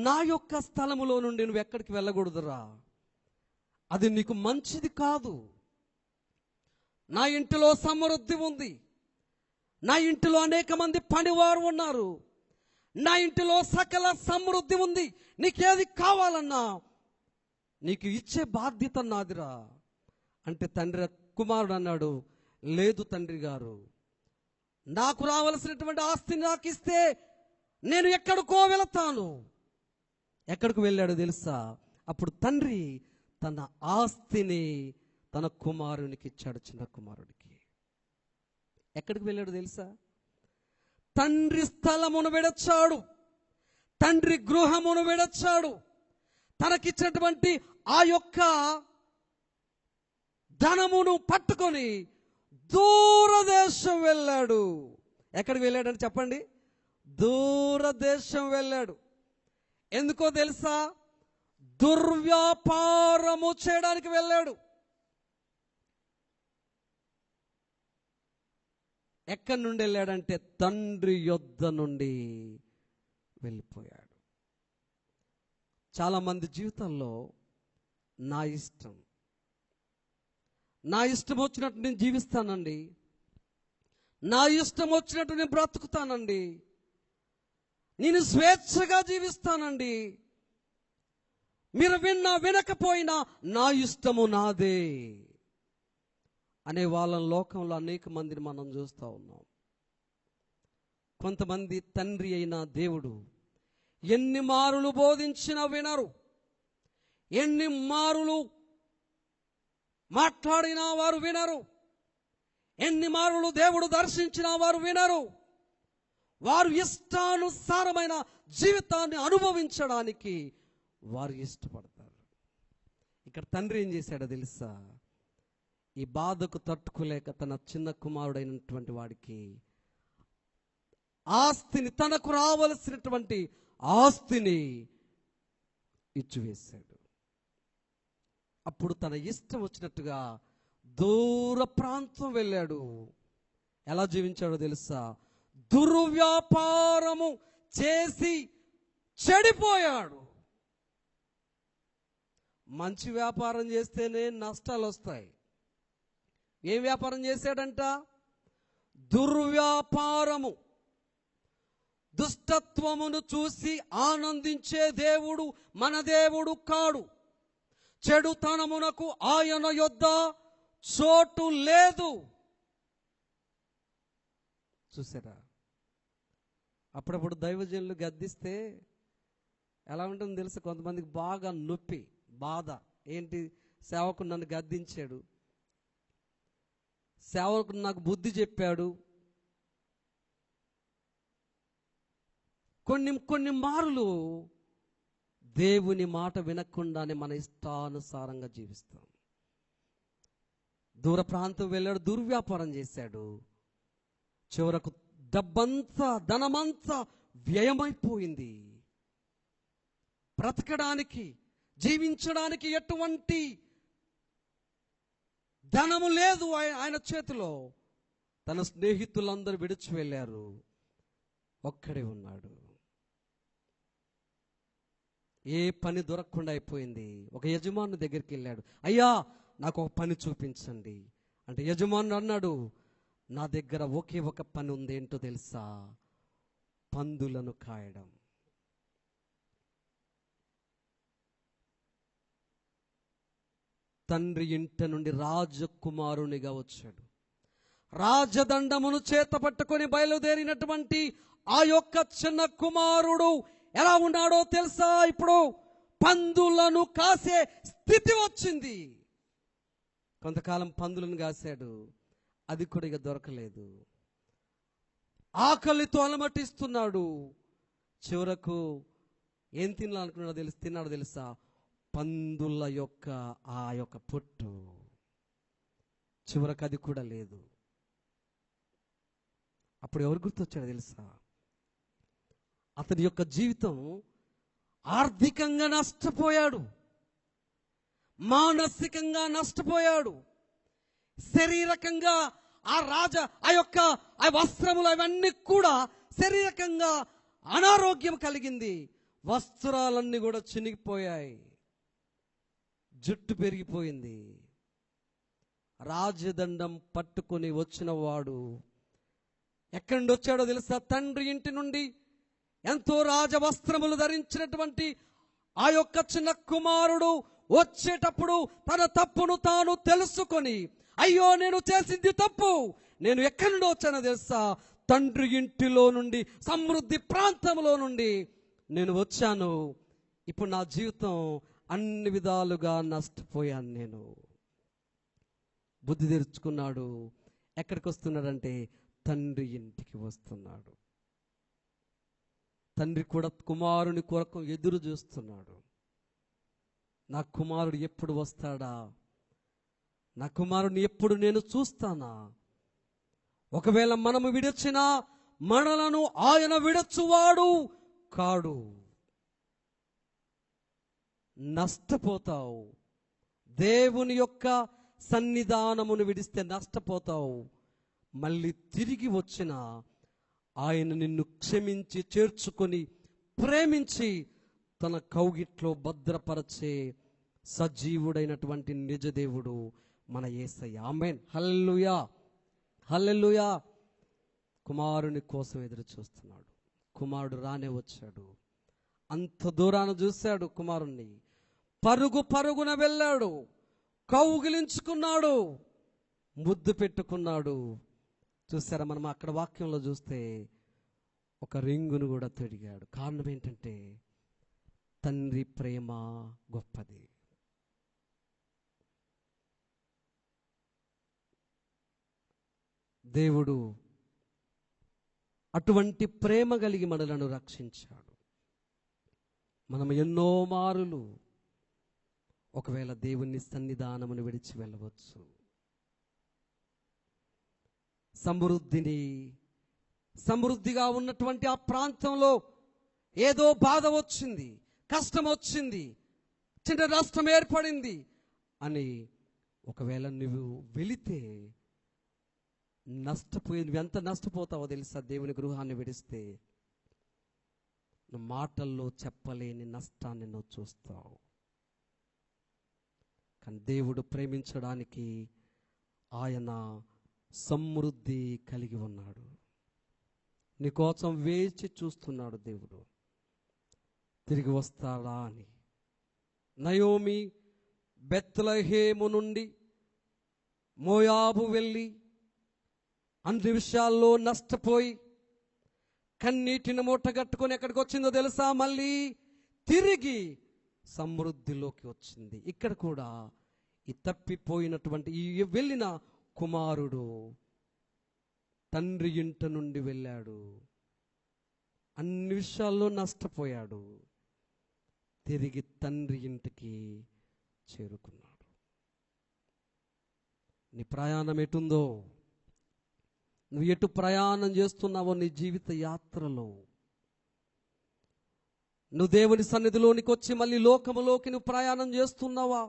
నా యొక్క స్థలములో నుండి నువ్వు ఎక్కడికి వెళ్ళకూడదురా, అది నీకు మంచిది కాదు. నా ఇంటిలో సమృద్ధి ఉంది, నా ఇంటిలో అనేక మంది పనివారు ఉన్నారు, నా ఇంటిలో సకల సమృద్ధి ఉంది, నీకేది కావాలన్నా నీకు ఇచ్చే బాధ్యత నాదిరా అంటే కుమారుడు అన్నాడు, లేదు తండ్రి గారు, నాకు రావలసినటువంటి ఆస్తిని నాకు ఇస్తే నేను ఎక్కడికో వెళతాను. ఎక్కడికి వెళ్ళాడు తెలుసా? అప్పుడు తండ్రి తన ఆస్తిని తన కుమారునికి ఇచ్చాడు, చిన్న కుమారుడికి. ఎక్కడికి వెళ్ళాడు తెలుసా? తండ్రి స్థలమును విడచాడు, తండ్రి గృహమును విడచాడు, తనకిచ్చినటువంటి ఆ యొక్క ధనమును పట్టుకొని దూరదేశం వెళ్ళాడు. ఎక్కడికి వెళ్ళాడని చెప్పండి? దూరదేశం వెళ్ళాడు. ఎందుకో తెలుసా? దుర్వ్యాపారము చేయడానికి వెళ్ళాడు. ఎక్కడి నుండి వెళ్ళాడంటే తండ్రి యొద్ద నుండి వెళ్ళిపోయాడు. చాలామంది జీవితాల్లో నా ఇష్టం వచ్చినట్టు నేను జీవిస్తానండి, నా ఇష్టం వచ్చినట్టు నేను బ్రతుకుతానండి, నేను స్వేచ్ఛగా జీవిస్తానండి, మీరు విన్నా వినకపోయినా నా ఇష్టము నాదే అనే వాళ్ళ లోకంలో అనేక మందిని మనం చూస్తూ ఉన్నాం. కొంతమంది తండ్రి అయిన దేవుడు ఎన్ని మారులు బోధించినా వినరు, ఎన్ని మారులు మాట్లాడినా వారు వినరు, ఎన్ని మారులు దేవుడు దర్శించినా వారు వినరు. వారు ఇష్టానుసారమైన జీవితాన్ని అనుభవించడానికి వారు ఇష్టపడతారు. ఇక్కడ తండ్రి ఏం చేశాడో తెలుసా? ఈ బాధకు తట్టుకోలేక తన చిన్న కుమారుడైనటువంటి వాడికి ఆస్తిని, తనకు రావలసినటువంటి ఆస్తిని ఇచ్చివేశాడు. అప్పుడు తన ఇష్టం వచ్చినట్టుగా దూర ప్రాంతం వెళ్ళాడు. ఎలా జీవించాడో తెలుసా? దుర్వ్యాపారము చేసి చెడిపోయాడు. మంచి వ్యాపారం చేస్తేనే నష్టాలు వస్తాయి. ఏం వ్యాపారం చేశాడంట? దుర్వ్యాపారము. దుష్టత్వమును చూసి ఆనందించే దేవుడు మన దేవుడు కాడు. చెడుతనమునకు ఆయన యొద్ద చోటు లేదు. చూసారా? అప్పుడప్పుడు దైవజనులు గద్దిస్తే ఎలా ఉంటుందో తెలుసు? కొంతమందికి బాగా నొప్పి, బాధ. ఏంటి? సేవకుడు నన్ను గద్దించాడు, సేవకుడు నాకు బుద్ధి చెప్పాడు. కొన్ని మారులు దేవుని మాట వినకుండానే మన ఇష్టానుసారంగా జీవిస్తాం. దూర ప్రాంతం వెళ్ళాడు, దుర్వ్యాపారం చేశాడు. చివరకు డబ్బంతా, ధనమంతా వ్యయమైపోయింది. బ్రతకడానికి, జీవించడానికి ఎటువంటి ధనము లేదు ఆయన చేతిలో. తన స్నేహితులందరూ విడిచి వెళ్ళారు, ఒక్కడే ఉన్నాడు. ఏ పని దొరకకుండా అయిపోయింది. ఒక యజమాని దగ్గరికి వెళ్ళాడు. అయ్యా, నాకు ఒక పని చూపించండి అంటే యజమానుడు అన్నాడు, నా దగ్గర ఒకే ఒక పని ఉంది. ఏంటో తెలుసా? పందులను కాయడం. తండ్రి ఇంట నుండి రాజకుమారునిగా వచ్చాడు. రాజదండమును చేత పట్టుకొని బయలుదేరినటువంటి ఆ యొక్క చిన్న కుమారుడు ఎలా ఉన్నాడో తెలుసా? ఇప్పుడు పందులను కాసే స్థితి వచ్చింది. కొంతకాలం పందులను కాశాడు, అది కూడా ఇక దొరకలేదు. ఆకలితో అలమటిస్తున్నాడు. చివరకు ఏం తిన్నాడో తెలుసా? పందుల యొక్క ఆ యొక్క పొట్టు. చివరకు అది కూడా లేదు. అప్పుడు ఎవరు గుర్తొచ్చాడో తెలుసా? అతని యొక్క జీవితం ఆర్థికంగా నష్టపోయాడు, మానసికంగా నష్టపోయాడు, శారీరకంగా ఆ యొక్క వస్త్రములు అవన్నీ కూడా శారీరకంగా అనారోగ్యం కలిగింది. వస్త్రాలన్నీ కూడా చినిగిపోయాయి, జుట్టు పెరిగిపోయింది. రాజదండం పట్టుకొని వచ్చిన వాడు ఎక్కడి నుండి వచ్చాడో తెలుసా? తండ్రి ఇంటి నుండి. ఎంతో రాజవస్త్రములు ధరించినటువంటి ఆ యొక్క చిన్న కుమారుడు వచ్చేటప్పుడు తన తప్పును తాను తెలుసుకొని, అయ్యో నేను చేసింది తప్పు, నేను ఎక్కడి నుండి వచ్చానో తెలుసా? తండ్రి ఇంటిలో నుండి, సమృద్ధి ప్రాంతంలో నుండి నేను వచ్చాను. ఇప్పుడు నా జీవితం అన్ని విధాలుగా నష్టపోయాను. నేను బుద్ధి తెరుచుకున్నాడు. ఎక్కడికి వస్తున్నాడంటే తండ్రి ఇంటికి వస్తున్నాడు. తండ్రి కూడా కుమారుని కొరకు ఎదురు చూస్తున్నాడు. నా కుమారుడు ఎప్పుడు వస్తాడా, నా కుమారుడిని ఎప్పుడు నేను చూస్తానా? ఒకవేళ మనము విడచినా మనలను ఆయన విడచువాడు కాడు. నష్టపోతావు. దేవుని యొక్క సన్నిధానమును విడిస్తే నష్టపోతావు. మళ్ళీ తిరిగి వచ్చిన ఆయన నిన్ను క్షమించి చేర్చుకొని ప్రేమించి తన కౌగిట్లో భద్రపరచే సజీవుడైనటువంటి నిజదేవుడు మన యేసయ్య. ఆమేన్. హల్లెలూయా, హల్లెలూయా. కుమారుని కోసం ఎదురు చూస్తున్నాడు. కుమారుడు రానే వచ్చాడు. అంత దూరాన చూశాడు కుమారుణ్ణి. పరుగు పరుగున వెళ్ళాడు, కౌగిలించుకున్నాడు, ముద్దు పెట్టుకున్నాడు. చూసారా, మనం అక్కడ వాక్యంలో చూస్తే ఒక రింగును కూడా తొడిగాడు. కారణం ఏంటంటే తండ్రి ప్రేమ గొప్పది. దేవుడు అటువంటి ప్రేమ కలిగి మనలను రక్షించాడు. మనం ఎన్నో మారులు ఒకవేళ దేవుని సన్నిధానమును విడిచి వెళ్ళవచ్చు. సమృద్ధిగా ఉన్నటువంటి ఆ ప్రాంతంలో ఏదో బాధ వచ్చింది, కష్టం వచ్చింది, చిన్న నష్టం ఏర్పడింది అని ఒకవేళ నువ్వు వెళితే నువ్వు ఎంత నష్టపోతావో తెలుసా? దేవుని గృహాన్ని విడిస్తే నువ్వు మాటల్లో చెప్పలేని నష్టాన్ని నువ్వు చూస్తావు. కానీ దేవుడు ప్రేమించడానికి ఆయన సమృద్ధి కలిగి ఉన్నాడు. నీకోసం వేచి చూస్తున్నాడు దేవుడు, తిరిగి వస్తాడా అని. నయోమి బెత్లెహేము నుండి మోయాబు వెళ్ళి అన్ని విషయాల్లో నష్టపోయి కన్నీటిని మూటగట్టుకొని ఎక్కడికి వచ్చిందో తెలుసా? మళ్ళీ తిరిగి సమృద్ధిలోకి వచ్చింది. ఇక్కడ కూడా ఈ తప్పిపోయినటువంటి ఈ వెళ్ళిన కుమారుడు తండ్రి ఇంట నుండి వెళ్ళాడు, అన్ని విషయాల్లో నష్టపోయాడు, తిరిగి తండ్రి ఇంటికి చేరుకున్నాడు. నీ ప్రయాణం ఎటుందో, నువ్వు ఎటు ప్రయాణం చేస్తున్నావో నీ జీవిత యాత్రలో, నువ్వు దేవుని సన్నిధిలోనికి వచ్చి మళ్ళీ లోకములోకి నువ్వు ప్రయాణం చేస్తున్నావా?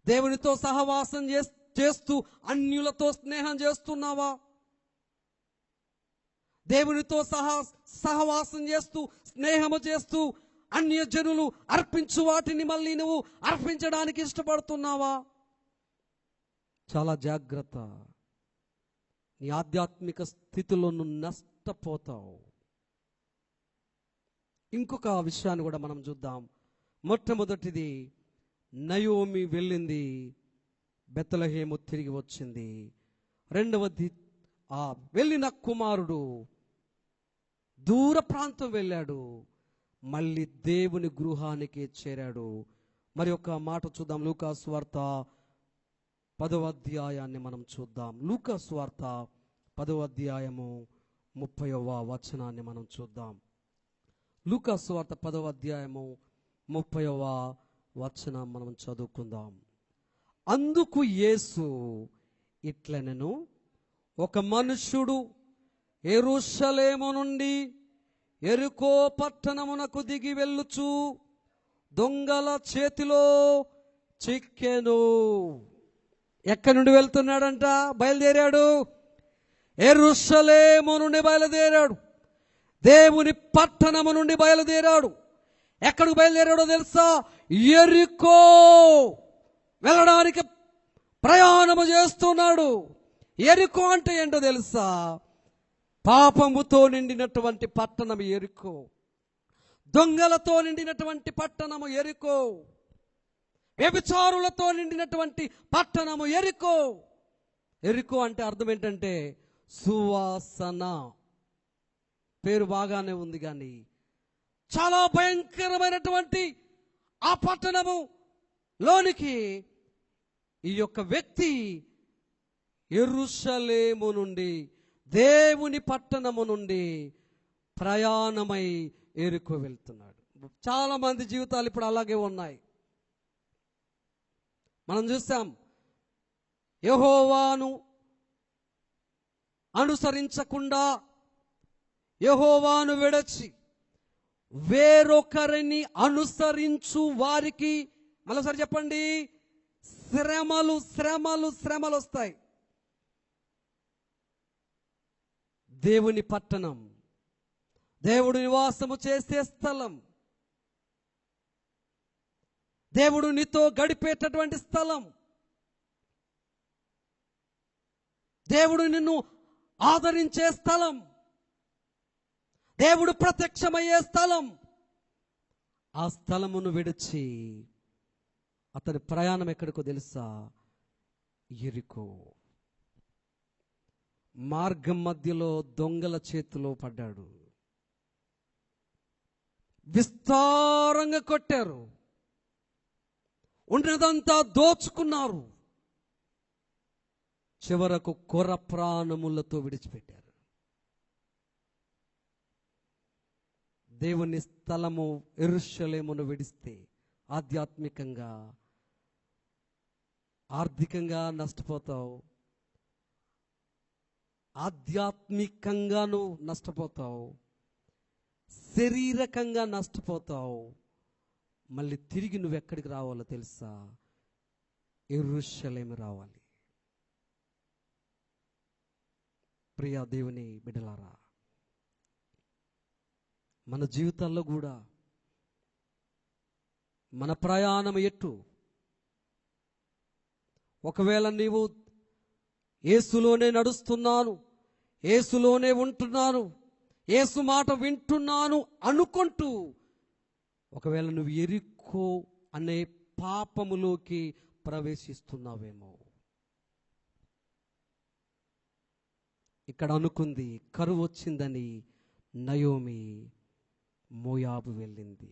దేవునితో సహవాసం చేస్తూ అన్యులతో స్నేహం చేస్తున్నావా? దేవునితో సహవాసం చేస్తూ స్నేహము చేస్తూ అన్యజనులు అర్పించు వాటిని మళ్ళీ నువ్వు అర్పించడానికి ఇష్టపడుతున్నావా? చాలా జాగ్రత్త. నీ ఆధ్యాత్మిక స్థితిలో నువ్వు నష్టపోతావు. ఇంకొక విషయాన్ని కూడా మనం చూద్దాం. మొట్టమొదటిది, నయోమి వెళ్ళింది, బెత్లెహేము తిరిగి వచ్చింది. రెండవది, ఆ వెళ్ళిన కుమారుడు దూర ప్రాంతం వెళ్ళాడు, మళ్ళీ దేవుని గృహానికి చేరాడు. మరి ఒక మాట చూద్దాం. లూకాసు వార్త 10వ అధ్యాయాన్ని మనం చూద్దాం. లూకాసు వార్త 10వ అధ్యాయము 30వ వచనాన్ని మనం చూద్దాం. లూకాసు వార్త 10వ అధ్యాయము 30వ వచనం మనం చదువుకుందాం. అందుకు యేసు ఇట్లనెను, ఒక మనుష్యుడు యెరూషలేము నుండి యెరికో పట్టణమునకు దిగి వెళ్ళుచు దొంగల చేతిలో చిక్కెను. ఎక్కడి నుండి వెళ్తున్నాడంట? బయలుదేరాడు. యెరూషలేము నుండి బయలుదేరాడు. దేవుని పట్టణము నుండి బయలుదేరాడు. ఎక్కడికి బయలుదేరాడో తెలుసా? యెరికో వెళ్ళడానికి ప్రయాణము చేస్తున్నాడు. యెరికో అంటే ఏంటో తెలుసా? పాపముతో నిండినటువంటి పట్టణము యెరికో, దొంగలతో నిండినటువంటి పట్టణము యెరికో, వ్యభిచారులతో నిండినటువంటి పట్టణము యెరికో. యెరికో అంటే అర్థం ఏంటంటే సువాసన. పేరు బాగానే ఉంది, కానీ చాలా భయంకరమైనటువంటి ఆ పట్టణము లోనికి ఈ యొక్క వ్యక్తి యెరూషలేము నుండి, దేవుని పట్టణము నుండి ప్రయాణమై యెరికో వెళ్తున్నాడు. చాలా మంది జీవితాలు ఇప్పుడు అలాగే ఉన్నాయి. మనం చూసాం, యెహోవాను అనుసరించకుండా యెహోవాను విడచి వేరొకరిని అనుసరించు వారికి, మరోసారి చెప్పండి, శ్రమలు శ్రమలు శ్రమలు వస్తాయి. దేవుని పట్టణం, దేవుడు నివాసము చేసే స్థలం, దేవుడు నీతో గడిపేటటువంటి స్థలం, దేవుడు నిన్ను ఆదరించే స్థలం, దేవుడు ప్రత్యక్షమయ్యే స్థలం. ఆ స్థలమును విడిచి అతని ప్రయాణం ఎక్కడికో తెలుసా? యెరికో. మార్గం మధ్యలో దొంగల చేతిలో పడ్డాడు. విస్తారంగా కొట్టారు, ఉన్నదంతా దోచుకున్నారు, చివరకు కొర ప్రాణములతో విడిచిపెట్టారు. దేవుని స్థలము యెరూషలేమును విడిస్తే ఆధ్యాత్మికంగా, ఆర్థికంగా నష్టపోతావు, ఆధ్యాత్మికంగాను నష్టపోతావు, శారీరకంగా నష్టపోతావు. మళ్ళీ తిరిగి నువ్వు ఎక్కడికి రావాలో తెలుసా? యెరూషలేము రావాలి. ప్రియ దేవుని బిడ్డలారా, మన జీవితాల్లో కూడా మన ప్రయాణం ఎట్టు? ఒకవేళ నీవు యేసులోనే నడుస్తున్నాను, యేసులోనే ఉంటున్నాను, యేసు మాట వింటున్నాను అనుకుంటూ ఒకవేళ నువ్వు యెరికో అనే పాపములోకి ప్రవేశిస్తున్నావేమో. ఇక్కడ అనుకుంది, కరువు వచ్చిందని నయోమి మోయాబు వెళ్ళింది,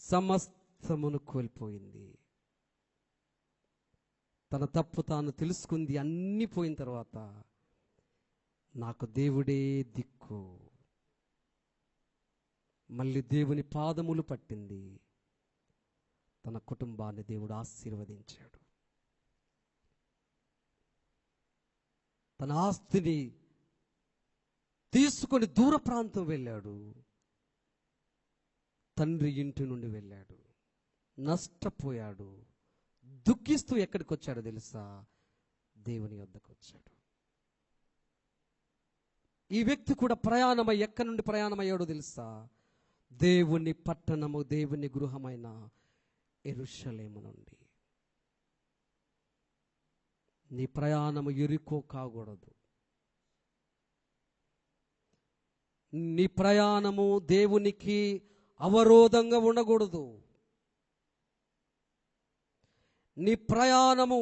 సమస్తమును కోల్పోయింది. తన తప్పు తాను తెలుసుకుంది. అన్నీ పోయిన తర్వాత నాకు దేవుడే దిక్కు, మళ్ళీ దేవుని పాదములు పట్టింది. తన కుటుంబాన్ని దేవుడు ఆశీర్వదించాడు. తన ఆస్తిని తీసుకొని దూర ప్రాంతం వెళ్ళాడు. తండ్రి ఇంటి నుండి వెళ్ళాడు, నష్టపోయాడు, దుఃఖిస్తూ ఎక్కడికి వచ్చాడో తెలుసా? దేవుని వద్దకు వచ్చాడు. ఈ వ్యక్తి కూడా ప్రయాణమై ఎక్కడి నుండి ప్రయాణమయ్యాడో తెలుసా? దేవుని పట్టణము, దేవుని గృహమైన యెరూషలేము నుండి. నీ ప్రయాణము యెరికో కాకూడదు. నీ ప్రయాణము దేవునికి అవరోధంగా ఉండకూడదు. నీ ప్రయాణము,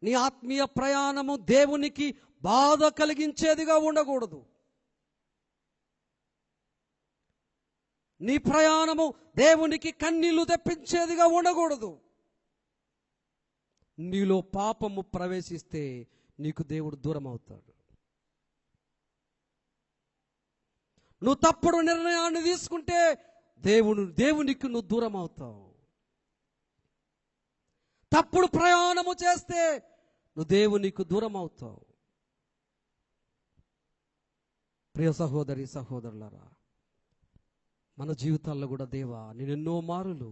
నీ ఆత్మీయ ప్రయాణము దేవునికి బాధ కలిగించేదిగా ఉండకూడదు. నీ ప్రయాణము దేవునికి కన్నీళ్లు తెప్పించేదిగా ఉండకూడదు. నీలో పాపము ప్రవేశిస్తే నీకు దేవుడు దూరం అవుతాడు. నువ్వు తప్పుడు నిర్ణయాన్ని తీసుకుంటే దేవునికి నువ్వు దూరం అవుతావు. తప్పుడు ప్రయాణము చేస్తే నువ్వు దేవునికి దూరం అవుతావు. ప్రియ సహోదరి సహోదరులారా, మన జీవితాల్లో కూడా దేవా, నేను ఎన్నో మారులు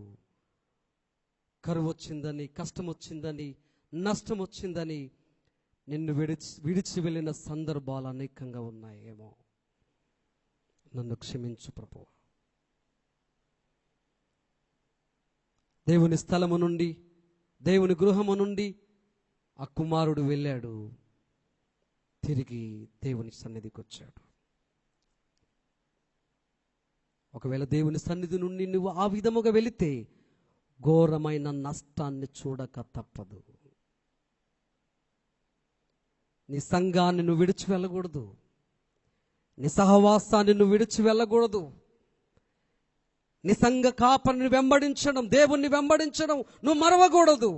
కరువు వచ్చిందని, కష్టం వచ్చిందని, నష్టం వచ్చిందని నిన్ను విడిచి వెళ్ళిన సందర్భాలు అనేకంగా ఉన్నాయేమో. నన్ను క్షమించు ప్రభువా. దేవుని స్థలము నుండి, దేవుని గృహము నుండి ఆ కుమారుడు వెళ్ళాడు, తిరిగి దేవుని సన్నిధికి వచ్చాడు. ఒకవేళ దేవుని సన్నిధి నుండి నువ్వు ఆ విధముగా వెళితే ఘోరమైన నష్టాన్ని చూడక తప్పదు. నీ సంఘాన్ని నువ్వు విడిచి వెళ్ళకూడదు. నీ సహవాసాన్ని నువ్వు విడిచి వెళ్ళకూడదు. నీ సంఘ కాపరిని వెంబడించడం, దేవుణ్ణి వెంబడించడం నువ్వు మరవకూడదు.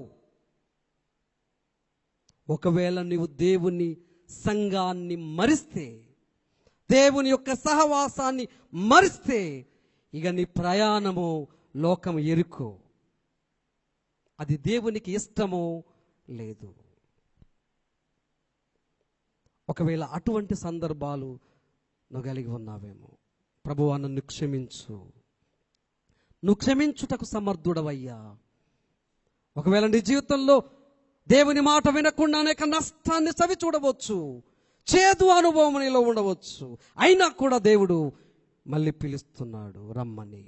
ఒకవేళ నీవు దేవుని సంఘాన్ని మరిస్తే, దేవుని యొక్క సహవాసాన్ని మరిస్తే ఇక నీ ప్రయాణము లోకం ఎరుకు, అది దేవునికి ఇష్టము లేదు. ఒకవేళ అటువంటి సందర్భాలు నువ్వు కలిగి ఉన్నావేమో, ప్రభువా నన్ను క్షమించు, నువ్వు క్షమించుటకు సమర్థుడవయ్యా. ఒకవేళ నీ జీవితంలో దేవుని మాట వినకుండా అనేక నష్టాన్ని చవి చూడవచ్చు, చేదు అనుభవం నీలో ఉండవచ్చు, అయినా కూడా దేవుడు మళ్ళీ పిలుస్తున్నాడు రమ్మని.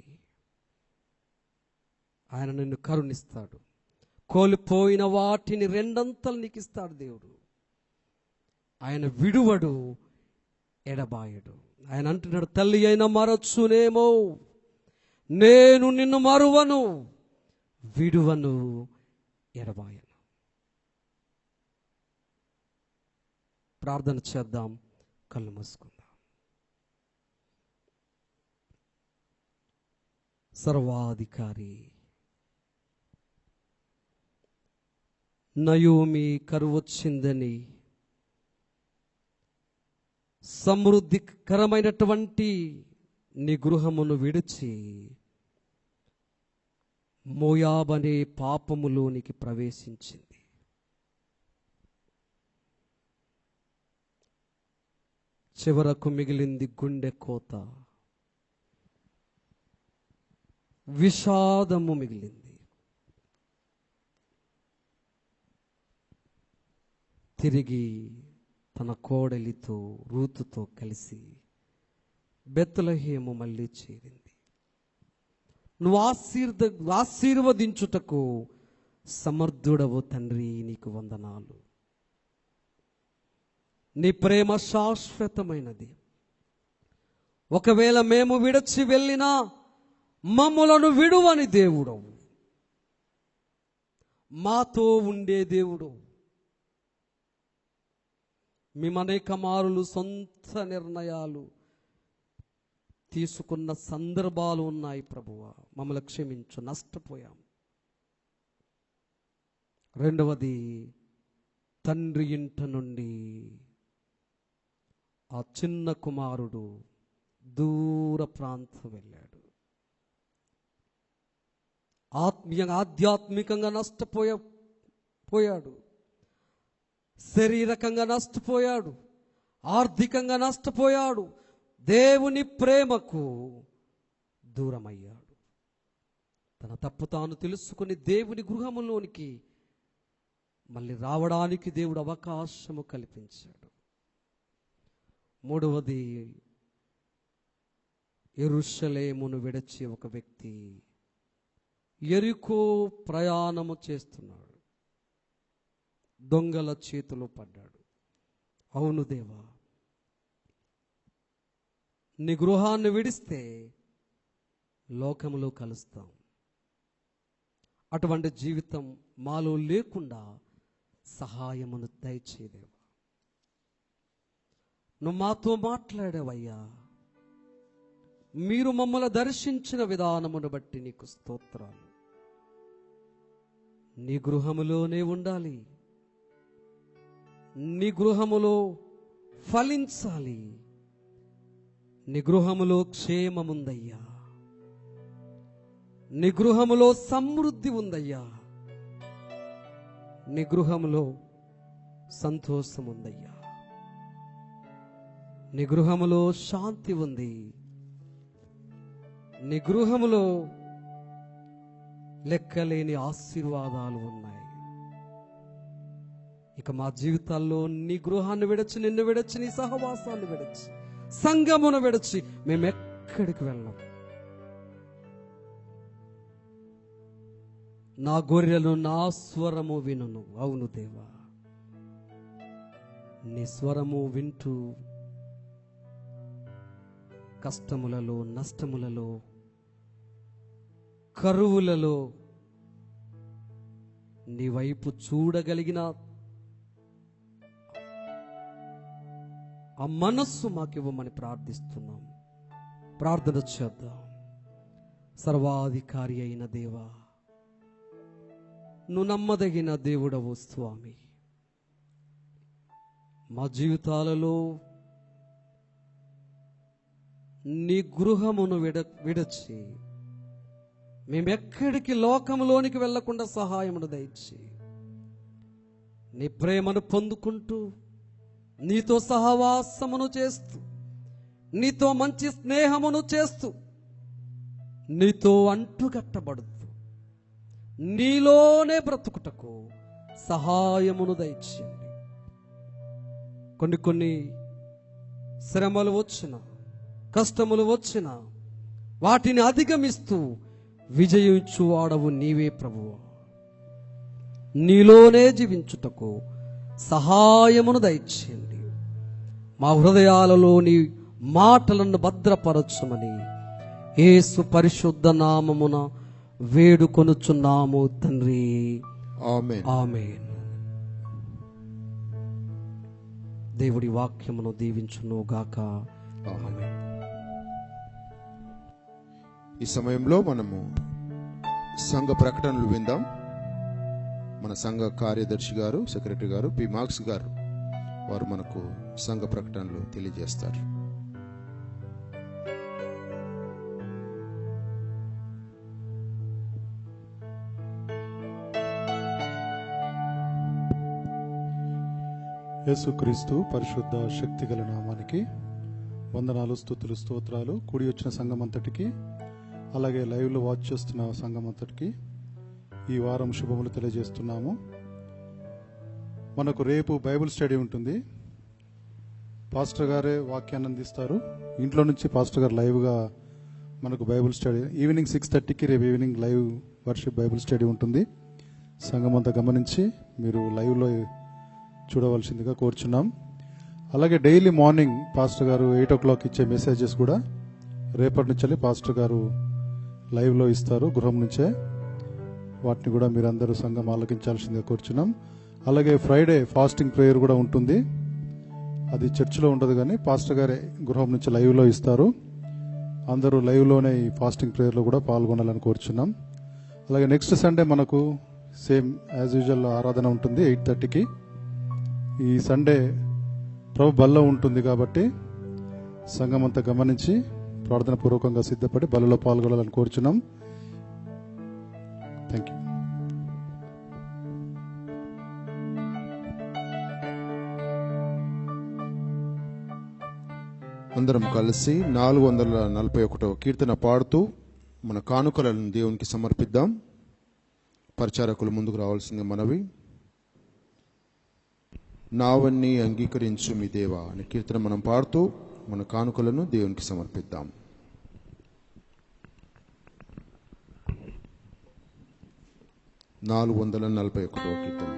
ఆయన నిన్ను కరుణిస్తాడు, కోల్పోయిన వాటిని రెండంతలు నీకు ఇస్తాడు దేవుడు. ఆయన విడువడు, ఎడబాయడు. ఆయన అంటున్నాడు, తల్లి అయినా మరొచ్చునేమో, నేను నిన్ను మరువను, విడువను, ఎడబాయను. ప్రార్థన చేద్దాం, కళ్ళు మూసుకుందాం. సర్వాధికారి నయోమి కరువు వచ్చిందని సమృద్ధికరమైనటువంటి నీ గృహమును విడిచి మోయాబనే పాపములోనికి ప్రవేశించింది. చివరకు మిగిలింది గుండె కోత, విషాదము మిగిలింది. తిరిగి తన కోడలితో రూతుతో కలిసి బెత్లెహేము మళ్ళీ చేరింది. నువ్వు ఆశీర్వదించుటకు సమర్థుడవు తండ్రి, నీకు వందనాలు. నీ ప్రేమ శాశ్వతమైనది. ఒకవేళ మేము విడిచి వెళ్ళినా మమ్ములను విడువని దేవుడవు, మాతో ఉండే దేవుడు. మేము అనేక మారులు సొంత నిర్ణయాలు తీసుకున్న సందర్భాలు ఉన్నాయి ప్రభువా, మమ్మల్ని క్షమించు, నష్టపోయాం. రెండవది, తండ్రి ఇంట నుండి ఆ చిన్న కుమారుడు దూర ప్రాంతం వెళ్ళాడు. ఆధ్యాత్మికంగా నష్టపోయాడు, శారీరకంగా నష్టపోయాడు, ఆర్థికంగా నష్టపోయాడు, దేవుని ప్రేమకు దూరమయ్యాడు. తన తప్పు తాను తెలుసుకుని దేవుని గృహములోనికి మళ్ళీ రావడానికి దేవుడు అవకాశము కల్పించాడు. మూడవది, యెరూషలేమును విడిచి ఒక వ్యక్తి యెరికో ప్రయాణము చేస్తున్నాడు. దొంగల చేతిలో పడ్డాడు. అవును దేవా, నీ గృహాన్ని విడిస్తే లోకములో కలుస్తాం. అటువంటి జీవితం మాలో లేకుండా సహాయమును దయచేదేవా. నువ్వు మాతో మాట్లాడావయ్యా. మీరు మమ్మల్ని దర్శించిన విధానమును బట్టి నీకు స్తోత్రాలు. నీ గృహములోనే ఉండాలి, నీ గృహములో ఫలించాలి. నీ గృహములో క్షేమముందయ్యా, నీ గృహములో సమృద్ధి ఉందయ్యా, నీ గృహములో సంతోషముందయ్యా, నీ గృహములో శాంతి ఉంది, నీ గృహములో లెక్కలేని ఆశీర్వాదాలు ఉన్నాయి. ఇక మా జీవితాల్లో నీ గృహాన్ని విడచి, నిన్ను విడచి, నీ సహవాసాన్ని విడచి, సంఘమును విడచి మేము ఎక్కడికి వెళ్ళం. నా గొర్రెలు నా స్వరము వినును. అవును దేవా, నీ స్వరము వింటూ కష్టములలో, నష్టములలో, కరువులలో నీ వైపు చూడగలిగిన ఆ మనస్సు మాకివ్వమని ప్రార్థిస్తున్నాం. ప్రార్థన చేద్దాం. సర్వాధికారి అయిన దేవా, నువ్వు నమ్మదగిన దేవుడవు స్వామి. మా జీవితాలలో నీ గృహమును విడచి మేమెక్కడికి లోకములోనికి వెళ్లకుండా సహాయమును దయచి నీ ప్రేమను పొందుకుంటూ నీతో సహవాసమును చేస్తూ నీతో మంచి స్నేహమును చేస్తూ నీతో అంటుకట్టబడుతూ నీలోనే బ్రతుకుటకు సహాయమును దయచేయండి. కొన్ని శ్రమలు వచ్చిన కష్టములు వచ్చిన వాటిని అధిగమిస్తూ విజయించువాడవు నీవే ప్రభువు. నీలోనే జీవించుటకు సహాయమును దయచేయండి. మా హృదయాలలోని మాటలను భద్రపరచమని యేసు పరిశుద్ధ నామమున వేడుకొనుచున్నాము తండ్రి. ఆమేన్. ఆమేన్. దేవుడి వాక్యమును దీవించును గాక. ఆమేన్. ఈ సమయంలో మనము సంఘ ప్రకటనలు విందాం. మన సంఘ కార్యదర్శి గారు, సెక్రటరీ గారు, పి మార్క్స్ గారు, వారు మనకు సంఘ ప్రకటనలు తెలియజేస్తారు. యేసుక్రీస్తు పరిశుద్ధ శక్తిగల నామానికి వందనాలు, స్తుతులు, స్తోత్రాలు. కూడి వచ్చిన సంఘం అంతటికి, అలాగే లైవ్లో వాచ్ చేస్తున్న సంఘం అంతటికి ఈ వారం శుభములు తెలియజేస్తున్నాము. మనకు రేపు బైబిల్ స్టడీ ఉంటుంది. పాస్టర్ గారే వాక్యాన్ని అందిస్తారు. ఇంట్లో నుంచి పాస్టర్ గారు లైవ్గా మనకు బైబిల్ స్టడీ ఈవినింగ్ 6:30కి రేపు evening live worship Bible study ఉంటుంది. సంఘం అంతా గమనించి మీరు లైవ్లో చూడవలసిందిగా కోరుచున్నాం. అలాగే డైలీ మార్నింగ్ పాస్టర్ గారు 8 o'clock ఇచ్చే మెసేజెస్ కూడా రేపటి నుంచి పాస్టర్ గారు లైవ్లో ఇస్తారు గృహం నుంచే. వాటిని కూడా మీరందరూ సంఘం ఆలకించాల్సిందిగా కోరుచున్నాం. అలాగే ఫ్రైడే ఫాస్టింగ్ ప్రేయర్ కూడా ఉంటుంది. అది చర్చిలో ఉండదు కానీ పాస్టర్ గారే గృహం నుంచి లైవ్లో ఇస్తారు. అందరూ లైవ్లోనే ఈ ఫాస్టింగ్ ప్రేయర్లో కూడా పాల్గొనాలని కోరుచున్నాం. అలాగే నెక్స్ట్ సండే మనకు సేమ్ యాజ్ యూజువల్ ఆరాధన ఉంటుంది 8:30కి. ఈ సండే ప్రభు బల్ల ఉంటుంది కాబట్టి సంఘం అంతా గమనించి ప్రార్థన పూర్వకంగా సిద్ధపడి బలలో పాల్గొనాలని కోరుచున్నాం. Thank you. అందరం కలిసి 441వ కీర్తన పాడుతూ మన కానుకలను దేవునికి సమర్పిద్దాం. పరిచారకులు ముందుకు రావాల్సింది మనవి. నావన్నీ అంగీకరించు మీ దేవా అనే కీర్తన మనం పాడుతూ మన కానుకలను దేవునికి సమర్పిద్దాం. 441వ కీర్తన.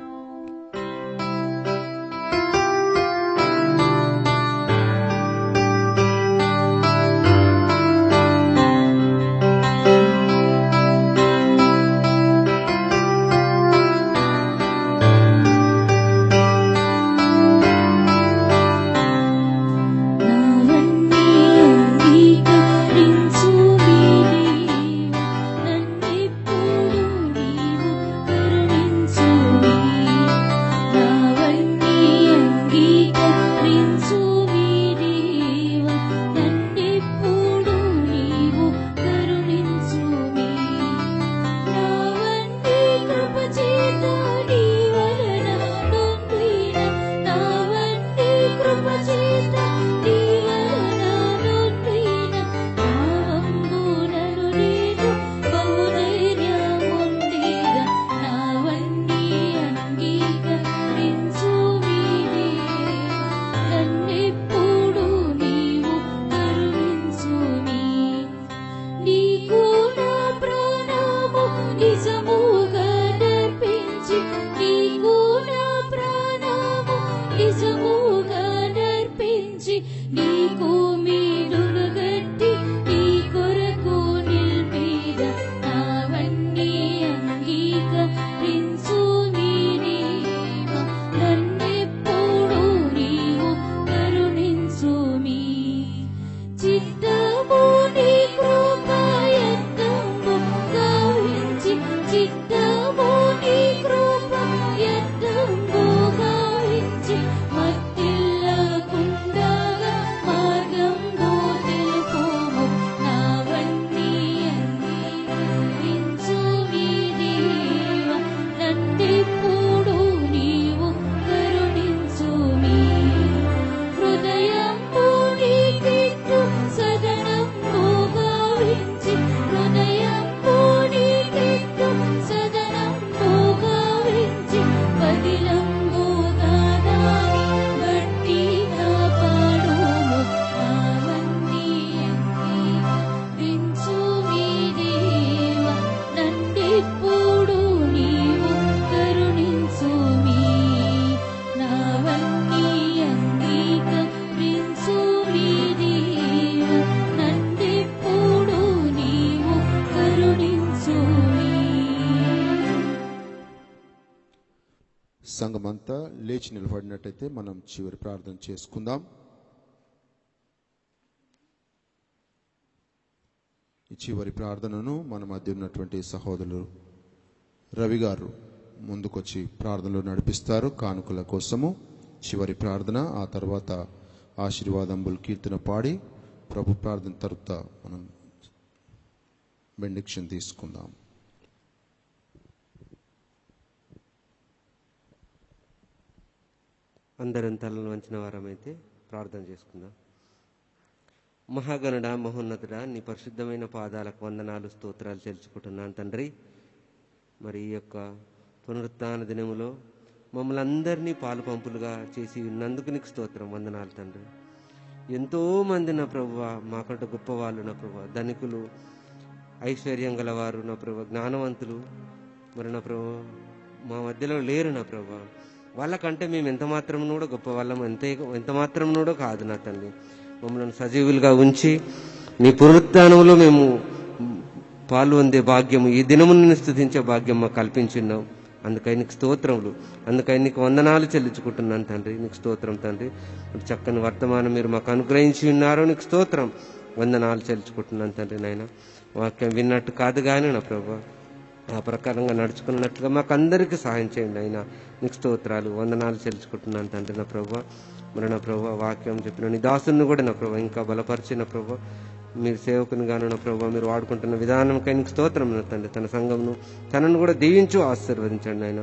నావన్నీ అంగీకరించు మీ దేవా, నన్నెప్పుడు నీవు కరుణించు మీ సంఘమంతా లేచి నిలబడినట్టయితే మనం చివరి ప్రార్థన చేసుకుందాం. ఈ చివరి ప్రార్థనను మన మధ్య ఉన్నటువంటి సహోదరులు రవి గారు ముందుకొచ్చి ప్రార్థనలు నడిపిస్తారు. కానుకల కోసము చివరి ప్రార్థన, ఆ తర్వాత ఆశీర్వాదంబులు కీర్తన పాడి ప్రభు ప్రార్థన తరువాత మనం బెండిక్షన్ తీసుకుందాం. అందరం తలను వంచిన వారమైతే ప్రార్థన చేసుకుందాం. మహాగణుడ, మహోన్నతుడ, నీ పరిశుద్ధమైన పాదాలకు వందనాలు, స్తోత్రాలు చెల్లించుకుంటున్నాను తండ్రి. మరి ఈ యొక్క పునరుత్థాన దినములో మమ్మల్ని అందరినీ పాలు పంపులుగా చేసి ఉన్నందుకు నీకు స్తోత్రం, వందనాలు తండ్రి. ఎంతో మంది నా ప్రభువా, మాకంటే గొప్పవాళ్ళు నా ప్రభువా, ధనికులు, ఐశ్వర్యం గలవారు నా ప్రభువా, జ్ఞానవంతులు మరి నా ప్రభువా మా మధ్యలో లేరు నా ప్రభువా. వాళ్ళకంటే మేము ఎంత మాత్రం కూడా గొప్ప వాళ్ళం, ఎంత మాత్రం కూడా కాదు నా తండ్రి. మమ్మల్ని సజీవులుగా ఉంచి నీ పునరుత్థానంలో మేము పాలు పొందే భాగ్యము, ఈ దినము నిన్ను స్తుతించే భాగ్యం మాకు కల్పించున్నావు. అందుకై నీకు స్తోత్రములు, అందుకై నీకు వందనాలు చెల్లించుకుంటున్నాను తండ్రి. నీకు స్తోత్రం తండ్రి. చక్కని వర్తమానం మీరు మాకు అనుగ్రహించి ఉన్నారు, నీకు స్తోత్రం, వందనాలు చెల్లించుకుంటున్నాను తండ్రి. నాయన వాక్యం విన్నట్టు కాదు కానీ నా ప్రభు ఆ ప్రకారంగా నడుచుకున్నట్లుగా మాకు అందరికీ సహాయం చేయండి అయినా. నీకు స్తోత్రాలు, వందనాలు చెల్లించుకుంటున్నాను తండ్రి. నా ప్రభు మరి నా ప్రభు వాక్యం చెప్పిన నీ దాసుని కూడా నా ప్రభు ఇంకా బలపరిచిన ప్రభు మీరు సేవకుని గాను నా ప్రభు మీరు వాడుకుంటున్న విధానంకై నీకు స్తోత్రం తండ్రి. తన సంఘంను తనను కూడా దీవించు ఆశీర్వదించండి ఆయన.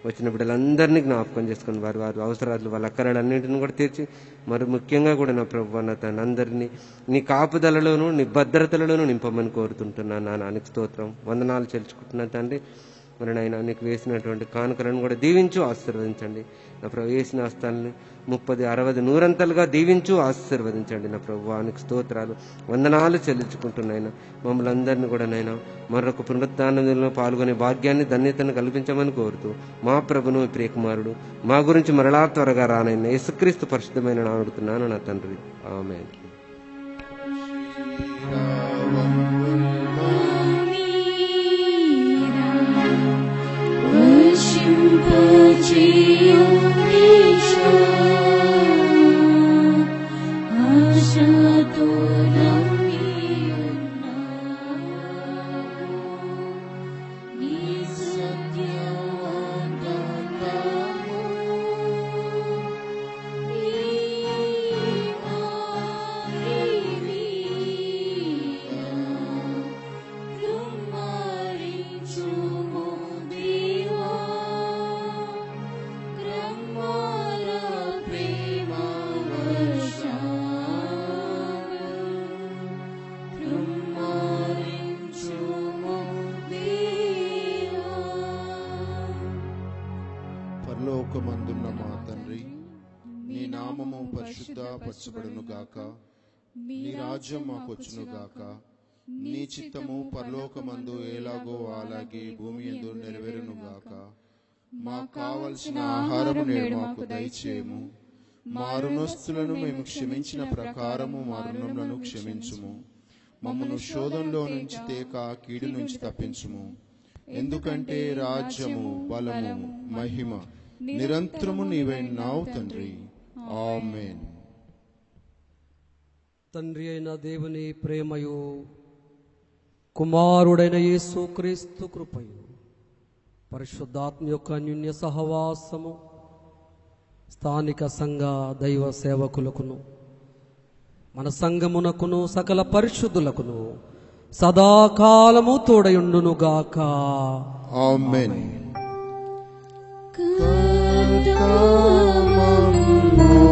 వచ్చిన బిడ్డలందరినీ జ్ఞాపకం చేసుకుని వారి అవసరాలు, వాళ్ళ అక్కరాలన్నింటిని కూడా తీర్చి మరి ముఖ్యంగా కూడా నా ప్రభు నా తన అందరినీ నీ కాపుదలలోను నీ భద్రతలలోనూ నింపమని కోరుతుంటున్నాను నాన్న. నీకు స్తోత్రం, వందనాలు చెల్లించుకుంటున్నాను తండ్రి. మరి నాయన నీకు వేసినటువంటి కానుకలను కూడా దీవించు ఆశీర్వదించండి నా ప్రభు. వేసిన హస్తాలని 30, 60, 100 దీవించు ఆశీర్వదించండి నా ప్రభు. నీకు స్తోత్రాలు, వందనాలు చెల్లించుకుంటున్నాయినా. మమ్మల్ని అందరినీ కూడా నైనా మరొక పునరుత్థానంలో పాల్గొనే భాగ్యాన్ని, ధన్యతను కల్పించమని కోరుతూ మా ప్రభును ప్రియకుమారుడు మా గురించి మరలా త్వరగా రానైనా యేసుక్రీస్తు పరిశుద్ధమైన నామమున అడుగుతున్నాను నా తండ్రి, ఆమేన్. పరలోకమందున్న మా తండ్రి, నీ నామము పరిశుద్ధపరచబడును గాక, నీ రాజ్యం మాకొచ్చును గాక, నీ చిత్తము పరలోకమందు ఎలాగో అలాగే భూమి యందు నెరవేరును గాక. మాకు కావలసిన ఆహారము నేడు మాకు దయచేయము, మా రుణస్తులను మేము క్షమించిన ప్రకారము మా రుణములను క్షమించుము, మమ్మను శోధనలో నుంచి తేక కీడు నుంచి తప్పించుము. ఎందుకంటే రాజ్యము, బలము, మహిమ నిరంతరము నీవైనావు తండ్రి, ఆమేన్. తండ్రి అయిన దేవుని ప్రేమయు కుమారుడైన యేసుక్రీస్తు కృపయు పరిశుద్ధాత్మ యొక్క అన్యోన్య సహవాసము స్థానిక సంఘ దైవ సేవకులకును మన సంఘమునకును సకల పరిశుద్ధులకును సదాకాలము తోడయుండును గాక, ఆమేన్. కర్తమము